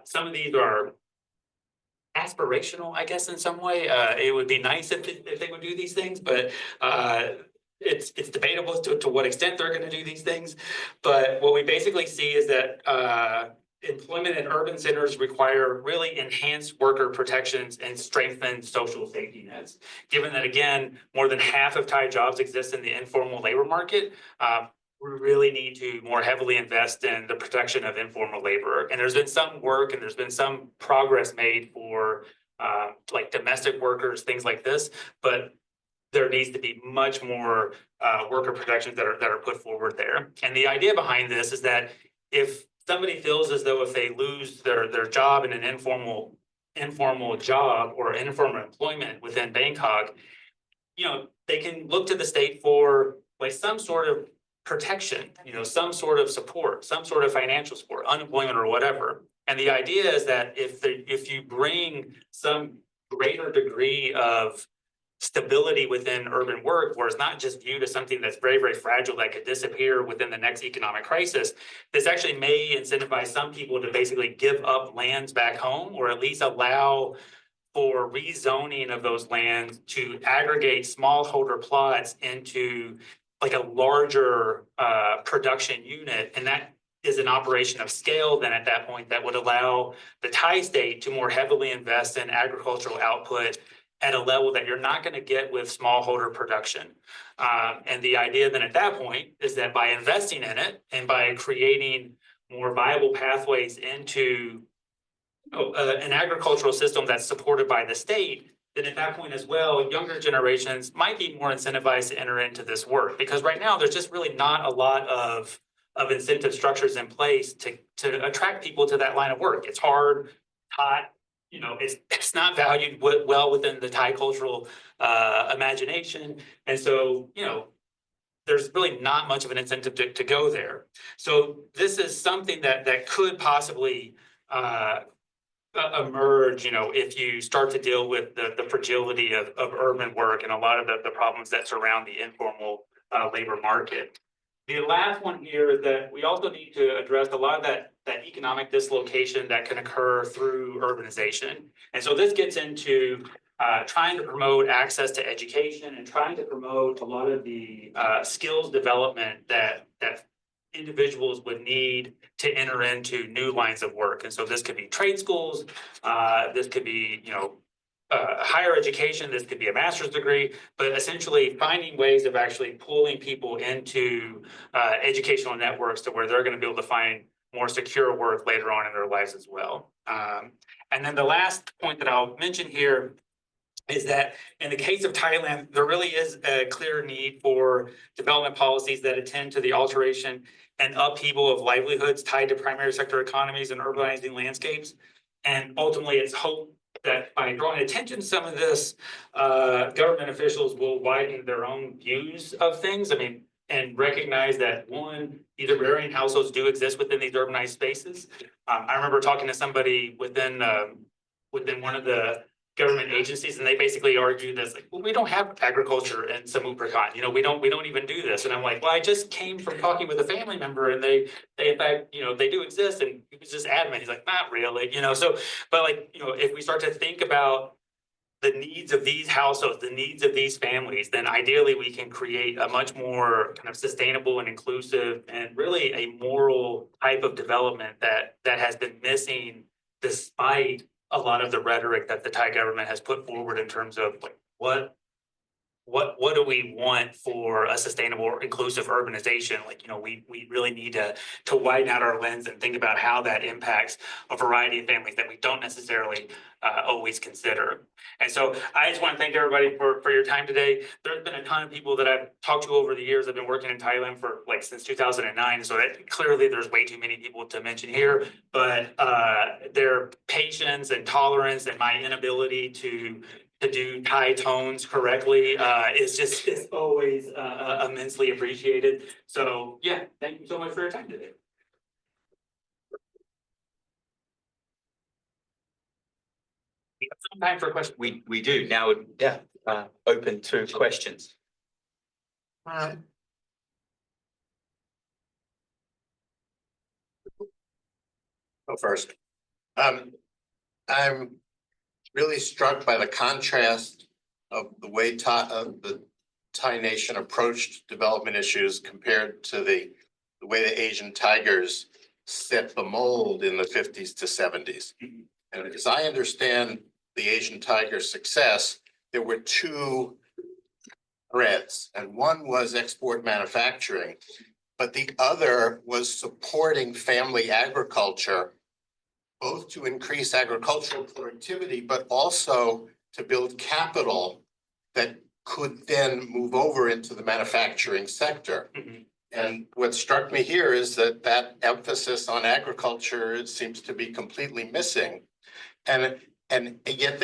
Some of these are aspirational, I guess, in some way. It would be nice if they would do these things, but it's debatable to what extent they're going to do these things. But what we basically see is that employment in urban centers require really enhanced worker protections and strengthened social safety nets. Given that, again, more than half of Thai jobs exist in the informal labor market, we really need to more heavily invest in the protection of informal labor. And there's been some work and there's been some progress made for like domestic workers, things like this, but there needs to be much more worker protections that are put forward there. And the idea behind this is that if somebody feels as though if they lose their job in an informal job or informal employment within Bangkok, they can look to the state for like some sort of protection, some sort of support, some sort of financial support, unemployment or whatever. And the idea is that if you bring some greater degree of stability within urban work, where it's not just viewed as something that's very, very fragile that could disappear within the next economic crisis, this actually may incentivize some people to basically give up lands back home, or at least allow for rezoning of those lands to aggregate smallholder plots into like a larger production unit. And that is an operation of scale then at that point that would allow the Thai state to more heavily invest in agricultural output at a level that you're not going to get with smallholder production. And the idea then at that point is that by investing in it and by creating more viable pathways into an agricultural system that's supported by the state, then at that point as well, younger generations might be more incentivized to enter into this work. Because right now, there's just really not a lot of incentive structures in place to attract people to that line of work. It's hard, hot, it's not valued well within the Thai cultural imagination. And so, there's really not much of an incentive to go there. So this is something that could possibly emerge, if you start to deal with the fragility of urban work and a lot of the problems that surround the informal labor market. The last one here is that we also need to address a lot of that economic dislocation that can occur through urbanization. And so this gets into trying to promote access to education and trying to promote a lot of the skills development that individuals would need to enter into new lines of work. And so this could be trade schools, this could be, higher education, this could be a master's degree, but essentially finding ways of actually pulling people into educational networks to where they're going to be able to find more secure work later on in their lives as well. And then the last point that I'll mention here is that in the case of Thailand, there really is a clear need for development policies that attend to the alteration and upheaval of livelihoods tied to primary sector economies and urbanizing landscapes. And ultimately, it's hoped that by drawing attention to some of this, government officials will widen their own views of things. And recognize that one, these agrarian households do exist within these urbanized spaces. I remember talking to somebody within one of the government agencies, and they basically argued that's like, well, we don't have agriculture in Samut Prakan. We don't even do this. And I'm like, well, I just came from talking with a family member, and they in fact, they do exist. And he was just adamant. He's like, not really, So, but if we start to think about the needs of these households, the needs of these families, then ideally we can create a much more kind of sustainable and inclusive and really a moral type of development that has been missing despite a lot of the rhetoric that the Thai government has put forward in terms of what do we want for a sustainable, inclusive urbanization? We really need to widen out our lens and think about how that impacts a variety of families that we don't necessarily always consider. And so I just want to thank everybody for your time today. There's been a ton of people that I've talked to over the years. I've been working in Thailand for since 2009. So that clearly there's way too many people to mention here, but their patience and tolerance and my inability to do Thai tones correctly is always immensely appreciated. So yeah, thank you so much for your time today. We have some time for questions. We do now. Yeah, open to questions. Go first. I'm really struck by the contrast of the way the Thai nation approached development issues compared to the way the Asian tigers set the mold in the 50s to 70s. And as I understand the Asian tiger success, there were two threads, and one was export manufacturing, but the other was supporting family agriculture, both to increase agricultural productivity, but also to build capital that could then move over into the manufacturing sector. And what struck me here is that that emphasis on agriculture seems to be completely missing. And yet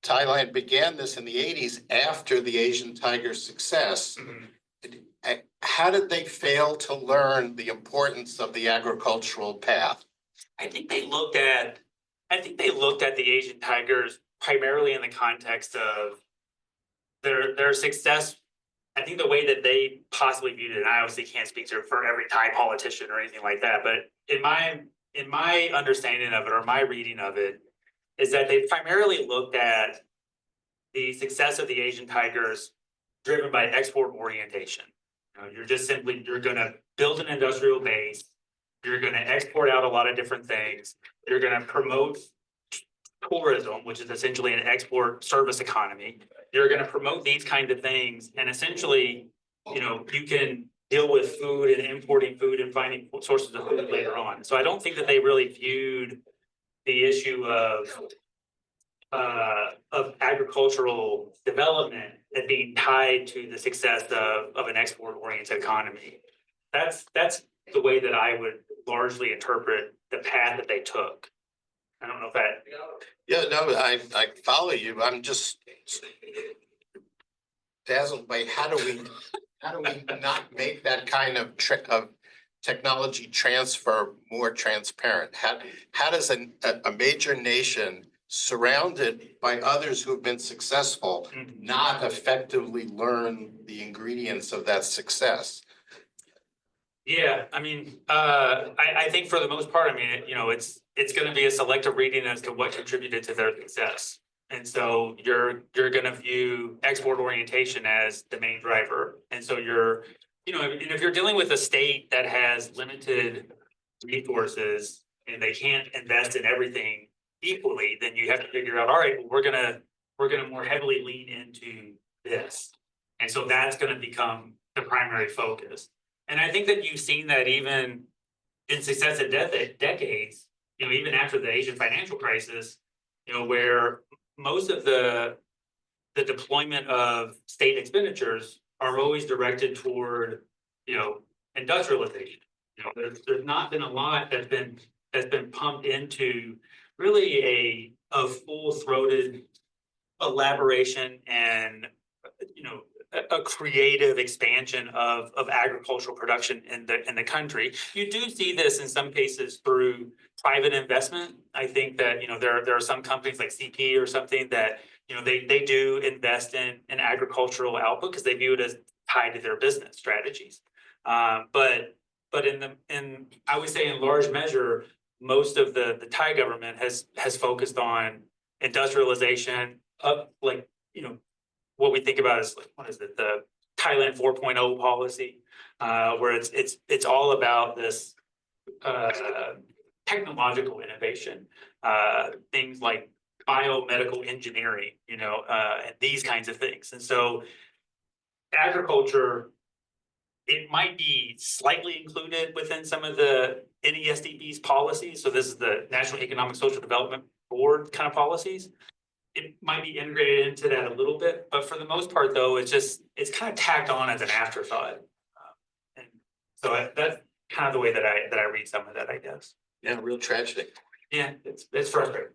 Thailand began this in the 80s after the Asian tiger success. How did they fail to learn the importance of the agricultural path? I think they looked at the Asian tigers primarily in the context of their success. I think the way that they possibly viewed it, and I obviously can't speak for every Thai politician or anything like that, but in my understanding of it or my reading of it, is that they primarily looked at the success of the Asian tigers driven by export orientation. You're going to build an industrial base. You're going to export out a lot of different things. You're going to promote tourism, which is essentially an export service economy. You're going to promote these kinds of things. And essentially, you can deal with food and importing food and finding sources of food later on. So I don't think that they really viewed the issue of agricultural development as being tied to the success of an export-oriented economy. That's the way that I would largely interpret the path that they took. I don't know if that. Yeah, no, I follow you. I'm just dazzled by how do we not make that kind of technology transfer more transparent? How does a major nation surrounded by others who have been successful not effectively learn the ingredients of that success? Yeah, I mean, I think for the most part, I mean, it's going to be a selective reading as to what contributed to their success. And so you're going to view export orientation as the main driver. And so if you're dealing with a state that has limited resources and they can't invest in everything equally, then you have to figure out, all right, well, we're gonna more heavily lean into this. And so that's going to become the primary focus. And I think that you've seen that even in successive decades, even after the Asian financial crisis, where most of the deployment of state expenditures are always directed toward, industrialization. There's not been a lot that's been pumped into really a full-throated elaboration and, a creative expansion of agricultural production in the country. You do see this in some cases through private investment. I think that there are some companies like CP or something that they do invest in agricultural output because they view it as tied to their business strategies. But I would say in large measure, most of the Thai government has focused on industrialization of what we think about as the Thailand 4.0 policy, where it's all about this technological innovation, things like biomedical engineering, and these kinds of things. And so agriculture, it might be slightly included within some of the NESDB's policies. So this is the National Economic Social Development Board kind of policies. It might be integrated into that a little bit, but for the most part, though, it's kind of tacked on as an afterthought. And so that's kind of the way that I read some of that, I guess. Yeah, real tragedy. Yeah, it's frustrating.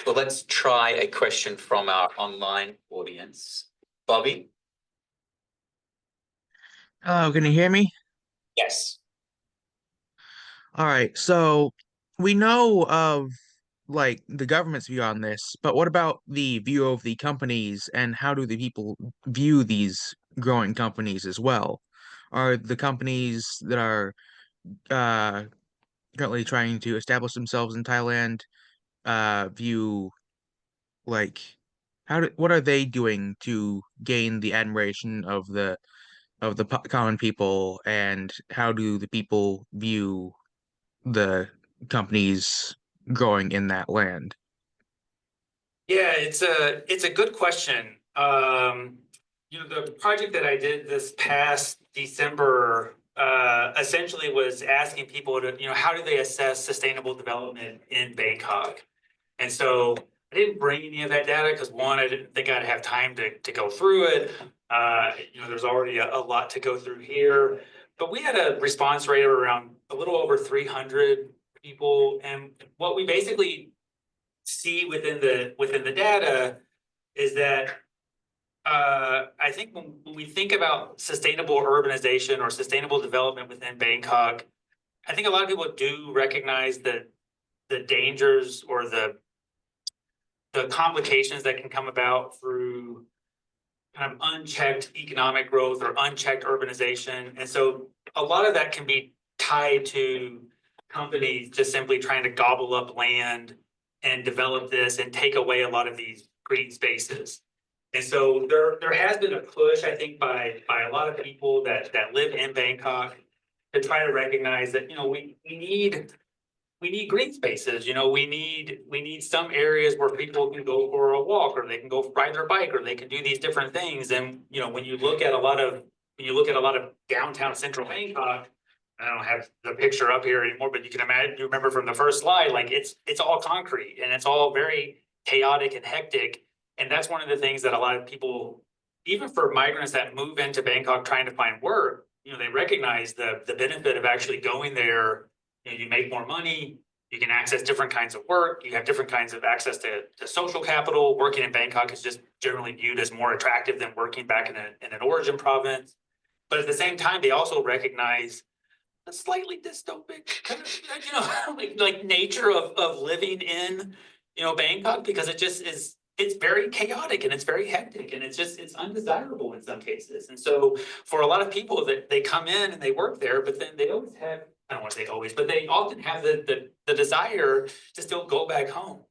Well, let's try a question from our online audience. Bobby? Hello, can you hear me? Yes. All right, so we know of like the government's view on this, but what about the view of the companies and how do the people view these growing companies as well? Are the companies that are uh currently trying to establish themselves in Thailand view like what are they doing to gain the admiration of the common people, and how do the people view the companies growing in that land? Yeah, it's a good question. The project that I did this past December essentially was asking people to, how do they assess sustainable development in Bangkok? And so I didn't bring any of that data because one, I didn't think I'd have time to go through it. There's already a lot to go through here, but we had a response rate of around a little over 300 people, and what we basically see within the data is that I think when we think about sustainable urbanization or sustainable development within Bangkok, I think a lot of people do recognize the dangers or the complications that can come about through kind of unchecked economic growth or unchecked urbanization. And so a lot of that can be tied to companies just simply trying to gobble up land and develop this and take away a lot of these green spaces. And so there has been a push, I think, by a lot of people that live in Bangkok to try to recognize that, we need green spaces. We need some areas where people can go for a walk, or they can go ride their bike, or they can do these different things. And when you look at a lot of downtown central Bangkok, I don't have the picture up here anymore, but you can imagine, you remember from the first slide, like it's all concrete and it's all very chaotic and hectic. And that's one of the things that a lot of people, even for migrants that move into Bangkok trying to find work, they recognize the benefit of actually going there. You make more money, you can access different kinds of work, you have different kinds of access to social capital. Working in Bangkok is just generally viewed as more attractive than working back in an origin province. But at the same time, they also recognize a slightly dystopic kind of, like nature of living in, Bangkok, because it's very chaotic and it's very hectic and it's undesirable in some cases. And so for a lot of people that they come in and they work there, but then they always have, I don't want to say always, but they often have the desire to still go back home.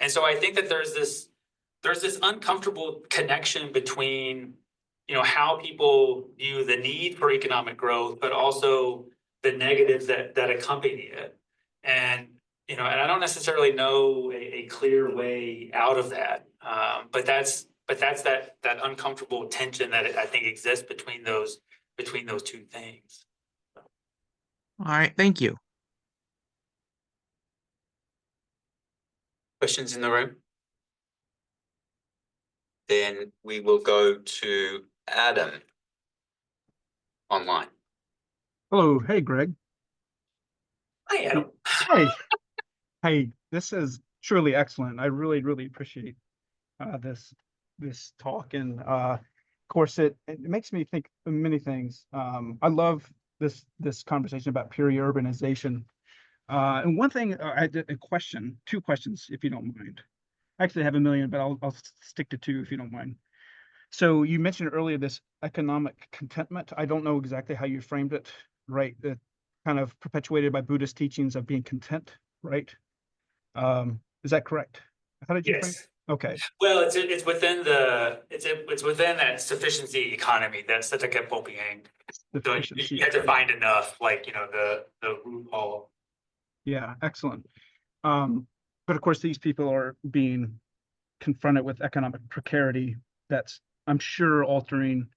And so I think that there's this uncomfortable connection between, how people view the need for economic growth, but also the negatives that accompany it. And and I don't necessarily know a clear way out of that. But that's that uncomfortable tension that I think exists between those two things. All right, thank you. Questions in the room? Then we will go to Adam online. Hello, hey Greg. Hi, Adam. Hey, hey, this is truly excellent. I really, really appreciate this talk, and of course it makes me think of many things. I love this conversation about peri-urbanization. And one thing, I did a question, two questions, if you don't mind. Actually, I have a million, but I'll stick to two if you don't mind. So you mentioned earlier this economic contentment. I don't know exactly how you framed it, right? That kind of perpetuated by Buddhist teachings of being content, right? Is that correct? How did you frame Yes. it? Okay. Well, it's within that sufficiency economy. That's such a kepopiang. So you have to find enough, like the RuPaul. Yeah, excellent. But of course, these people are being confronted with economic precarity that's, I'm sure, altering,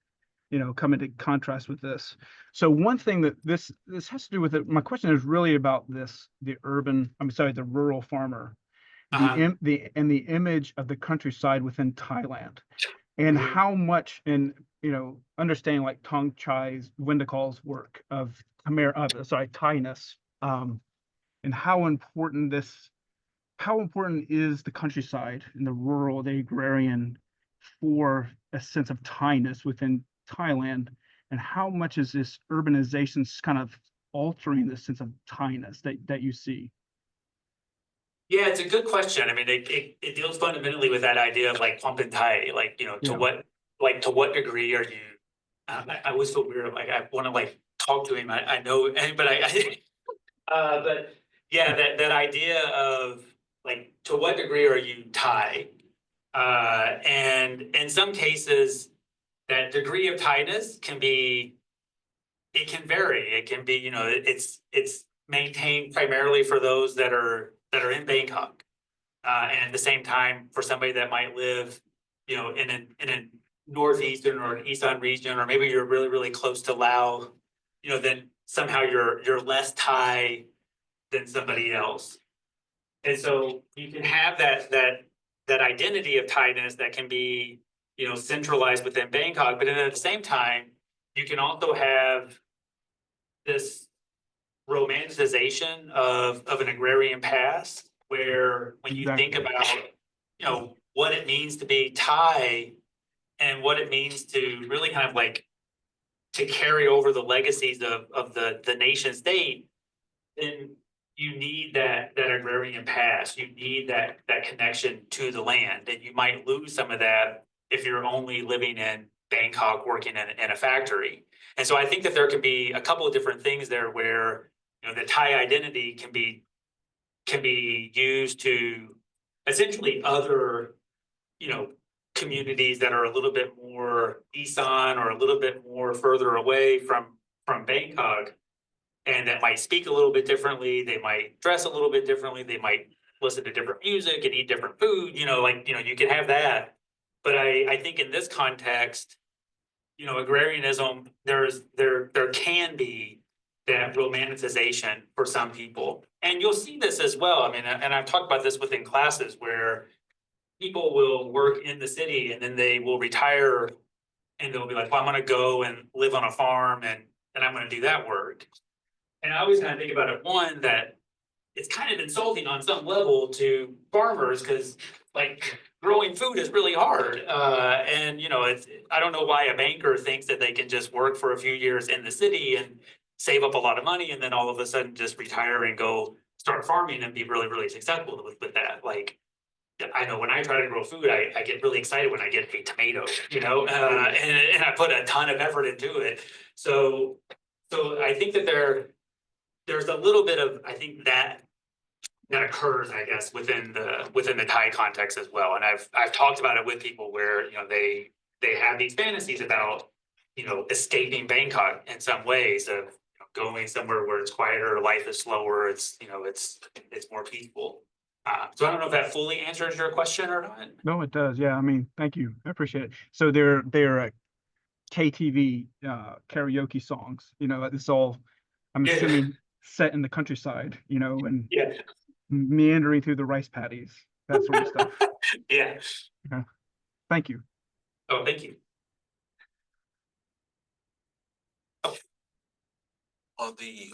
come into contrast with this. So one thing that this has to do with it, my question is really about the rural farmer, the image of the countryside within Thailand, and how much, and understanding like Tong Chai's Wendakal's work of Thai-ness, and how important this how important is the countryside and the rural, the agrarian for a sense of tie-ness within Thailand? And how much is this urbanization kind of altering the sense of tie-ness that you see? Yeah, it's a good question. I mean, it deals fundamentally with that idea of like pump and tie, like, Yeah. to what degree are you? I always feel weird, like I want to like talk to him. I know, but but yeah, that idea of like to what degree are you tied? And in some cases, that degree of tightness it can vary. It can be, it's maintained primarily for those that are in Bangkok. And at the same time, for somebody that might live, in a northeastern or an eastern region, or maybe you're really, really close to Laos, then somehow you're less Thai than somebody else. And so you can have that identity of Thainess that can be, centralized within Bangkok, but then at the same time, you can also have this romanticization of an agrarian past, where when you think Exactly. about, what it means to be Thai and what it means to really kind of like to carry over the legacies of the nation state, then you need that agrarian past. You need that connection to the land, and you might lose some of that if you're only living in Bangkok working in a factory. And so I think that there can be a couple of different things there where the Thai identity can be used to essentially other communities that are a little bit more Isan or a little bit more further away from Bangkok, and that might speak a little bit differently. They might dress a little bit differently. They might listen to different music and eat different food. You can have that. But I think in this context, agrarianism, there can be that romanticization for some people. And you'll see this as well. I mean, and I've talked about this within classes where people will work in the city and then they will retire and they'll be like, well, I'm going to go and live on a farm and I'm going to do that work. And I always kind of think about it, one, that it's kind of insulting on some level to farmers because like growing food is really hard. And I don't know why a banker thinks that they can just work for a few years in the city and save up a lot of money and then all of a sudden just retire and go start farming and be really, really successful with that. Like, I know when I try to grow food, I get really excited when I get a tomato, and I put a ton of effort into it. So I think that there's a little bit of, I think that occurs, I guess, within the Thai context as well. And I've talked about it with people where, they have these fantasies about, escaping Bangkok in some ways of going somewhere where it's quieter, life is slower, it's more peaceful. So I don't know if that fully answers your question or not. No, it does. Yeah, I mean, thank you. I appreciate it. So they're KTV karaoke songs. It's all, I'm Yeah. assuming, set in the countryside, and Yeah. meandering through the rice paddies, that sort of stuff. Yeah. Okay. Thank you. Oh, thank you. On the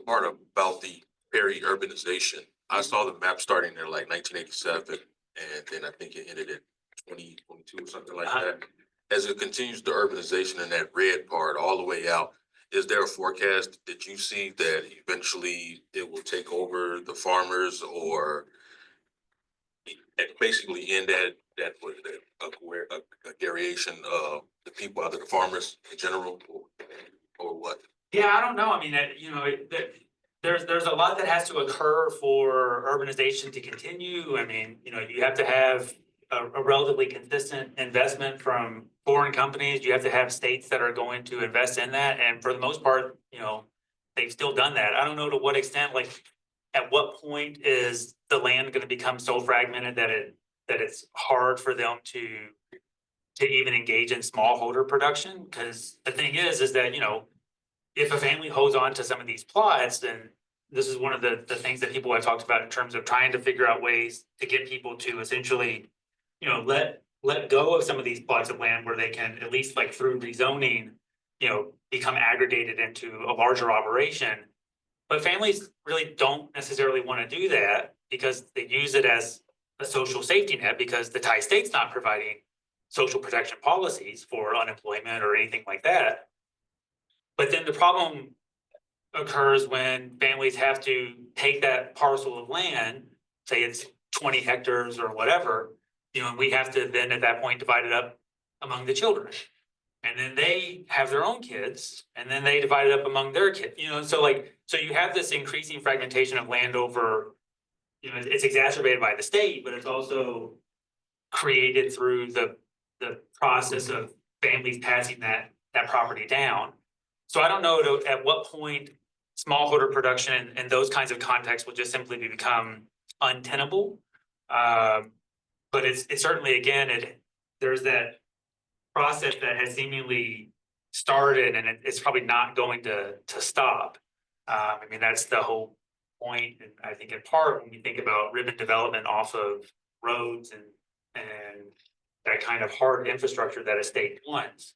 part about the peri-urbanization, I saw the map starting there like 1987, and then I think it ended in 2022 or something like that. As it continues the urbanization in that red part all the way out, is there a forecast that you see that eventually it will take over the farmers, or basically end that was a variation of the people, other the farmers in general, or what? Yeah, I don't know. I mean, there's a lot that has to occur for urbanization to continue. I mean, you have to have a relatively consistent investment from foreign companies. You have to have states that are going to invest in that. And for the most part, they've still done that. I don't know to what extent, like, at what point is the land going to become so fragmented that it's hard for them to even engage in smallholder production? Because the thing is that, if a family holds on to some of these plots, then this is one of the things that people have talked about in terms of trying to figure out ways to get people to essentially, let go of some of these plots of land where they can, at least like through rezoning, become aggregated into a larger operation. But families really don't necessarily want to do that. because they use it as a social safety net because the Thai state's not providing social protection policies for unemployment or anything like that. But then the problem occurs when families have to take that parcel of land, say it's 20 hectares or whatever, and we have to then at that point divide it up among the children. And then they have their own kids, and then they divide it up among their kids, so you have this increasing fragmentation of land over, it's exacerbated by the state, but it's also created through the process of families passing that property down. So I don't know at what point smallholder production and those kinds of contexts will just simply become untenable. But it's certainly, again, there's that process that has seemingly started, and it's probably not going to stop. I mean, that's the whole point, and I think in part when we think about ribbon development off of roads and that kind of hard infrastructure that a state wants,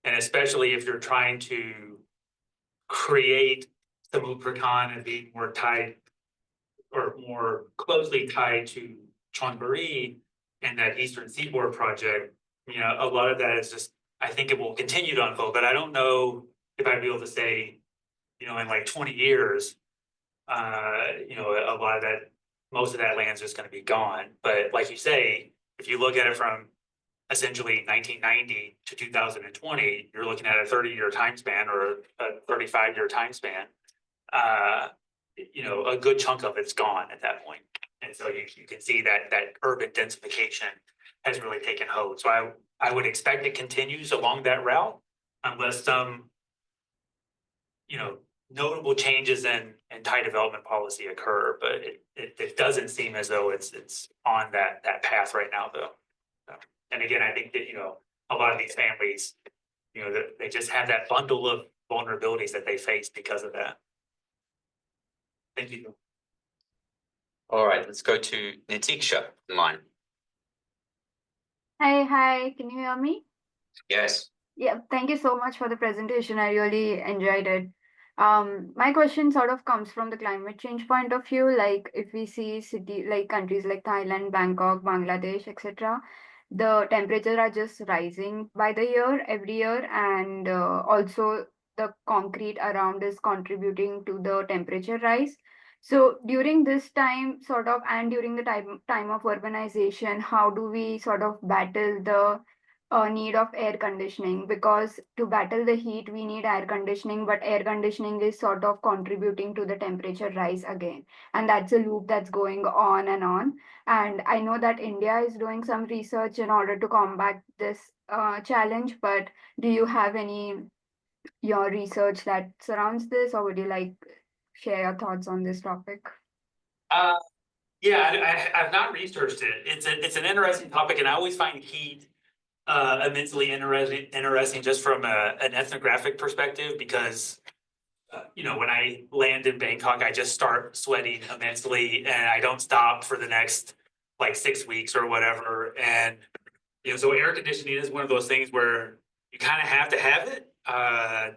and especially if you're trying to create the Muprakan and be more tied or more closely tied to Chonburi and that Eastern Seaboard project. A lot of that is just, I think it will continue to unfold, but I don't know if I'd be able to say, in like 20 years, a lot of that, most of that land's just going to be gone. But like you say, if you look at it from essentially 1990 to 2020, you're looking at a 30-year time span or a 35-year time span. A good chunk of it's gone at that point. And so you can see that urban densification has really taken hold. So I would expect it continues along that route unless some, notable changes in Thai development policy occur. But it doesn't seem as though it's on that path right now, though. So, and again, I think that, a lot of these families, they just have that bundle of vulnerabilities that they face because of that. Thank you. All right, let's go to Nitiksha online. Hi, can you hear me? Yes. Yeah, thank you so much for the presentation. I really enjoyed it. My question sort of comes from the climate change point of view. Like if we see countries like Thailand, Bangkok, Bangladesh, etc., the temperatures are just rising by the year, every year, and also the concrete around is contributing to the temperature rise. So during this time, and during the time of urbanization, how do we sort of battle the need of air conditioning? Because to battle the heat, we need air conditioning, but air conditioning is sort of contributing to the temperature rise again. And that's a loop that's going on and on. And I know that India is doing some research in order to combat this challenge, but do you have your research that surrounds this, or would you like share your thoughts on this topic? Yeah, I've not researched it. It's an interesting topic, and I always find heat immensely interesting just from an ethnographic perspective, because when I land in Bangkok, I just start sweating immensely, and I don't stop for the next 6 weeks or whatever. And so air conditioning is one of those things where you kind of have to have it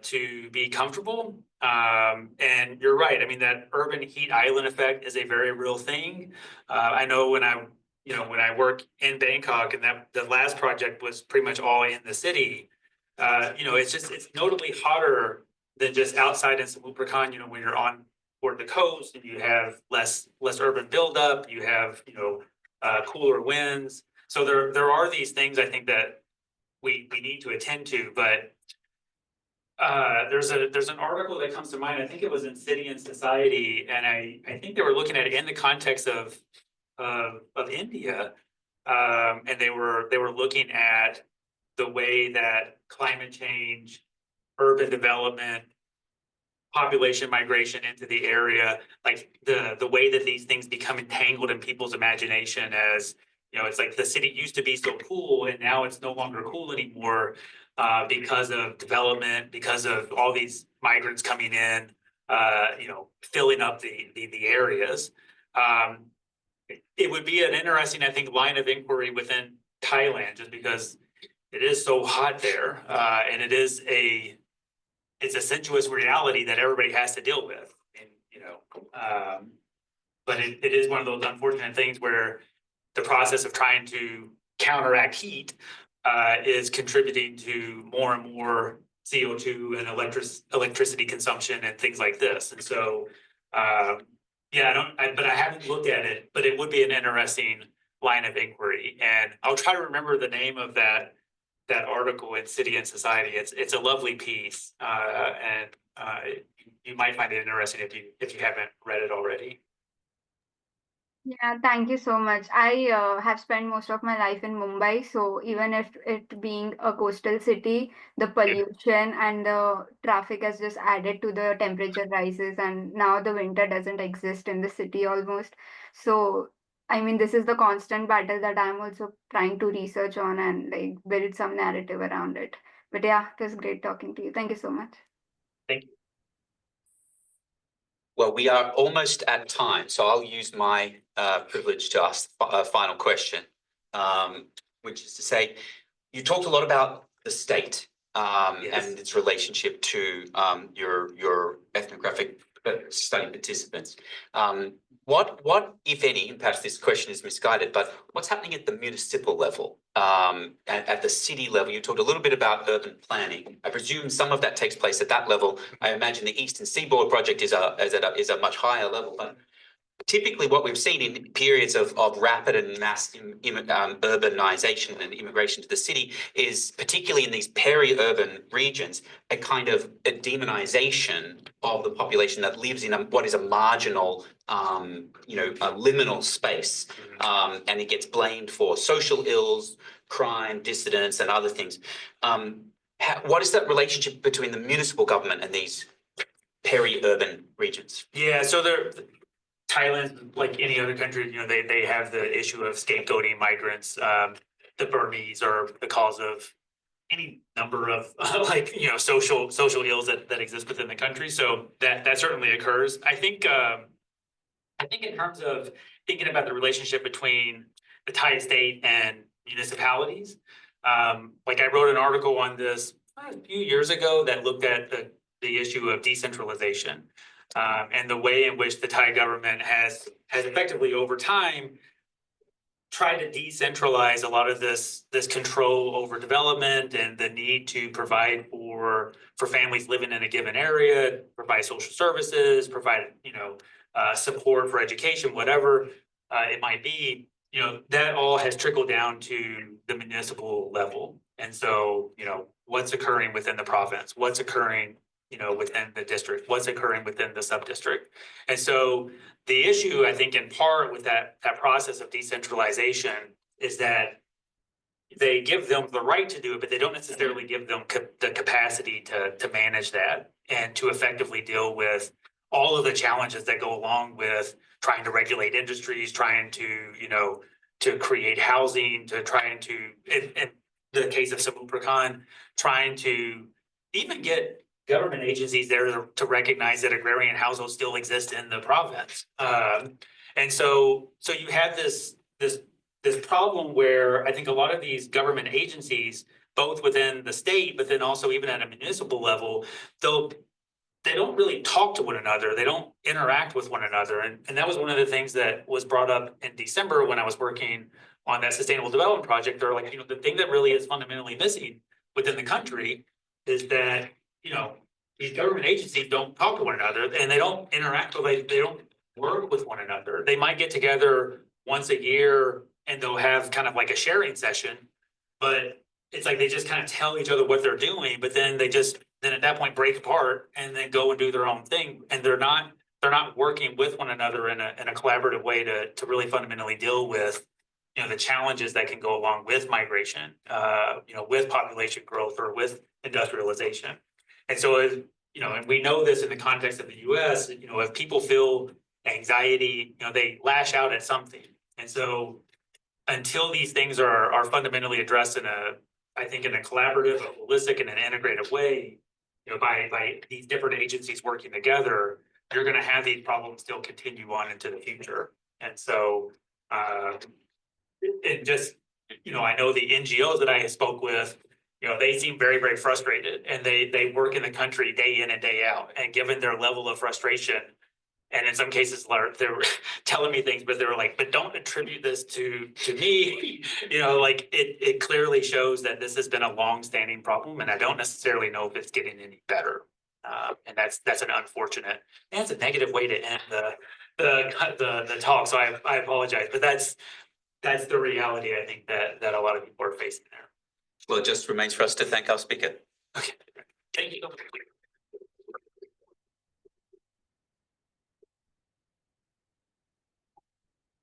to be comfortable. And you're right. I mean, that urban heat island effect is a very real thing. I know when I work in Bangkok, and that the last project was pretty much all in the city, it's notably hotter than just outside in Samut Prakan, when you're on toward the coast and you have less urban buildup, you have, cooler winds. So there are these things I think that we need to attend to, but there's an article that comes to mind. I think it was in City and Society, and I think they were looking at it in the context of India, and they were looking at the way that climate change, urban development, population migration into the area, the way that these things become entangled in people's imagination as, it's like the city used to be so cool and now it's no longer cool anymore because of development, because of all these migrants coming in, filling up the areas. It would be an interesting, I think, line of inquiry within Thailand, just because it is so hot there, and it's a sensuous reality that everybody has to deal with. And but it is one of those unfortunate things where the process of trying to counteract heat is contributing to more and more CO2 and electricity consumption and things like this. And so, yeah, but I haven't looked at it, but it would be an interesting line of inquiry. And I'll try to remember the name of that article in City and Society. It's a lovely piece, and you might find it interesting if you haven't read it already. Yeah, thank you so much. I have spent most of my life in Mumbai, so even if it being a coastal city, the pollution and the traffic has just added to the temperature rises, and now the winter doesn't exist in the city almost. So, I mean, this is the constant battle that I'm also trying to research on and like build some narrative around it. But yeah, it was great talking to you. Thank you so much. Thank you. Well, we are almost at time, so I'll use my privilege to ask a final question, which is to say, you talked a lot about the state Yes. and its relationship to your ethnographic study participants. What, if any, and perhaps this question is misguided, but what's happening at the municipal level? At the city level, you talked a little bit about urban planning. I presume some of that takes place at that level. I imagine the Eastern Seaboard project is a much higher level, but typically what we've seen in periods of rapid and mass urbanization and immigration to the city is, particularly in these peri-urban regions, a kind of a demonization of the population that lives in what is a marginal, a liminal space. And it gets blamed for social ills, crime, dissidence, and other things. What is that relationship between the municipal government and these peri-urban regions? Yeah, so Thailand, like any other country, they have the issue of scapegoating migrants. The Burmese are the cause of any number of social ills that exist within the country. So that certainly occurs. I think in terms of thinking about the relationship between the Thai state and municipalities, I wrote an article on this a few years ago that looked at the issue of decentralization. And the way in which the Thai government has effectively over time tried to decentralize a lot of this control over development and the need to provide for families living in a given area, provide social services, provide support for education, whatever it might be. That all has trickled down to the municipal level. And so, what's occurring within the province, what's occurring within the district, what's occurring within the sub-district. And so the issue, I think, in part with that process of decentralization is that they give them the right to do it, but they don't necessarily give them the capacity to manage that and to effectively deal with all of the challenges that go along with trying to regulate industries, trying to, to create housing, to trying to, in the case of Samut Prakan, trying to even get government agencies there to recognize that agrarian households still exist in the province. And so you have this problem where I think a lot of these government agencies, both within the state, but then also even at a municipal level, they don't really talk to one another. They don't interact with one another. And that was one of the things that was brought up in December when I was working on that sustainable development project. They're like, the thing that really is fundamentally missing within the country is that these government agencies don't talk to one another and they don't interact with, they don't work with one another. They might get together once a year and they'll have kind of like a sharing session, but it's like they just kind of tell each other what they're doing, but then then at that point break apart and then go and do their own thing. And they're not working with one another in a collaborative way to really fundamentally deal with the challenges that can go along with migration, with population growth or with industrialization. And so, and we know this in the context of the US, if people feel anxiety, they lash out at something. And so until these things are fundamentally addressed in a collaborative, a holistic, and an integrative way, by these different agencies working together, you're going to have these problems still continue on into the future. And so, it just, I know the NGOs that I spoke with, they seem very, very frustrated and they work in the country day in and day out. And given their level of frustration, And in some cases, they were telling me things, but they were like, but don't attribute this to me. You know, like it clearly shows that this has been a long-standing problem, and I don't necessarily know if it's getting any better. And that's an unfortunate, and it's a negative way to end the talk. So I apologize, but that's the reality I think that a lot of people are facing there. Well, it just remains for us to thank our speaker. Okay, thank you.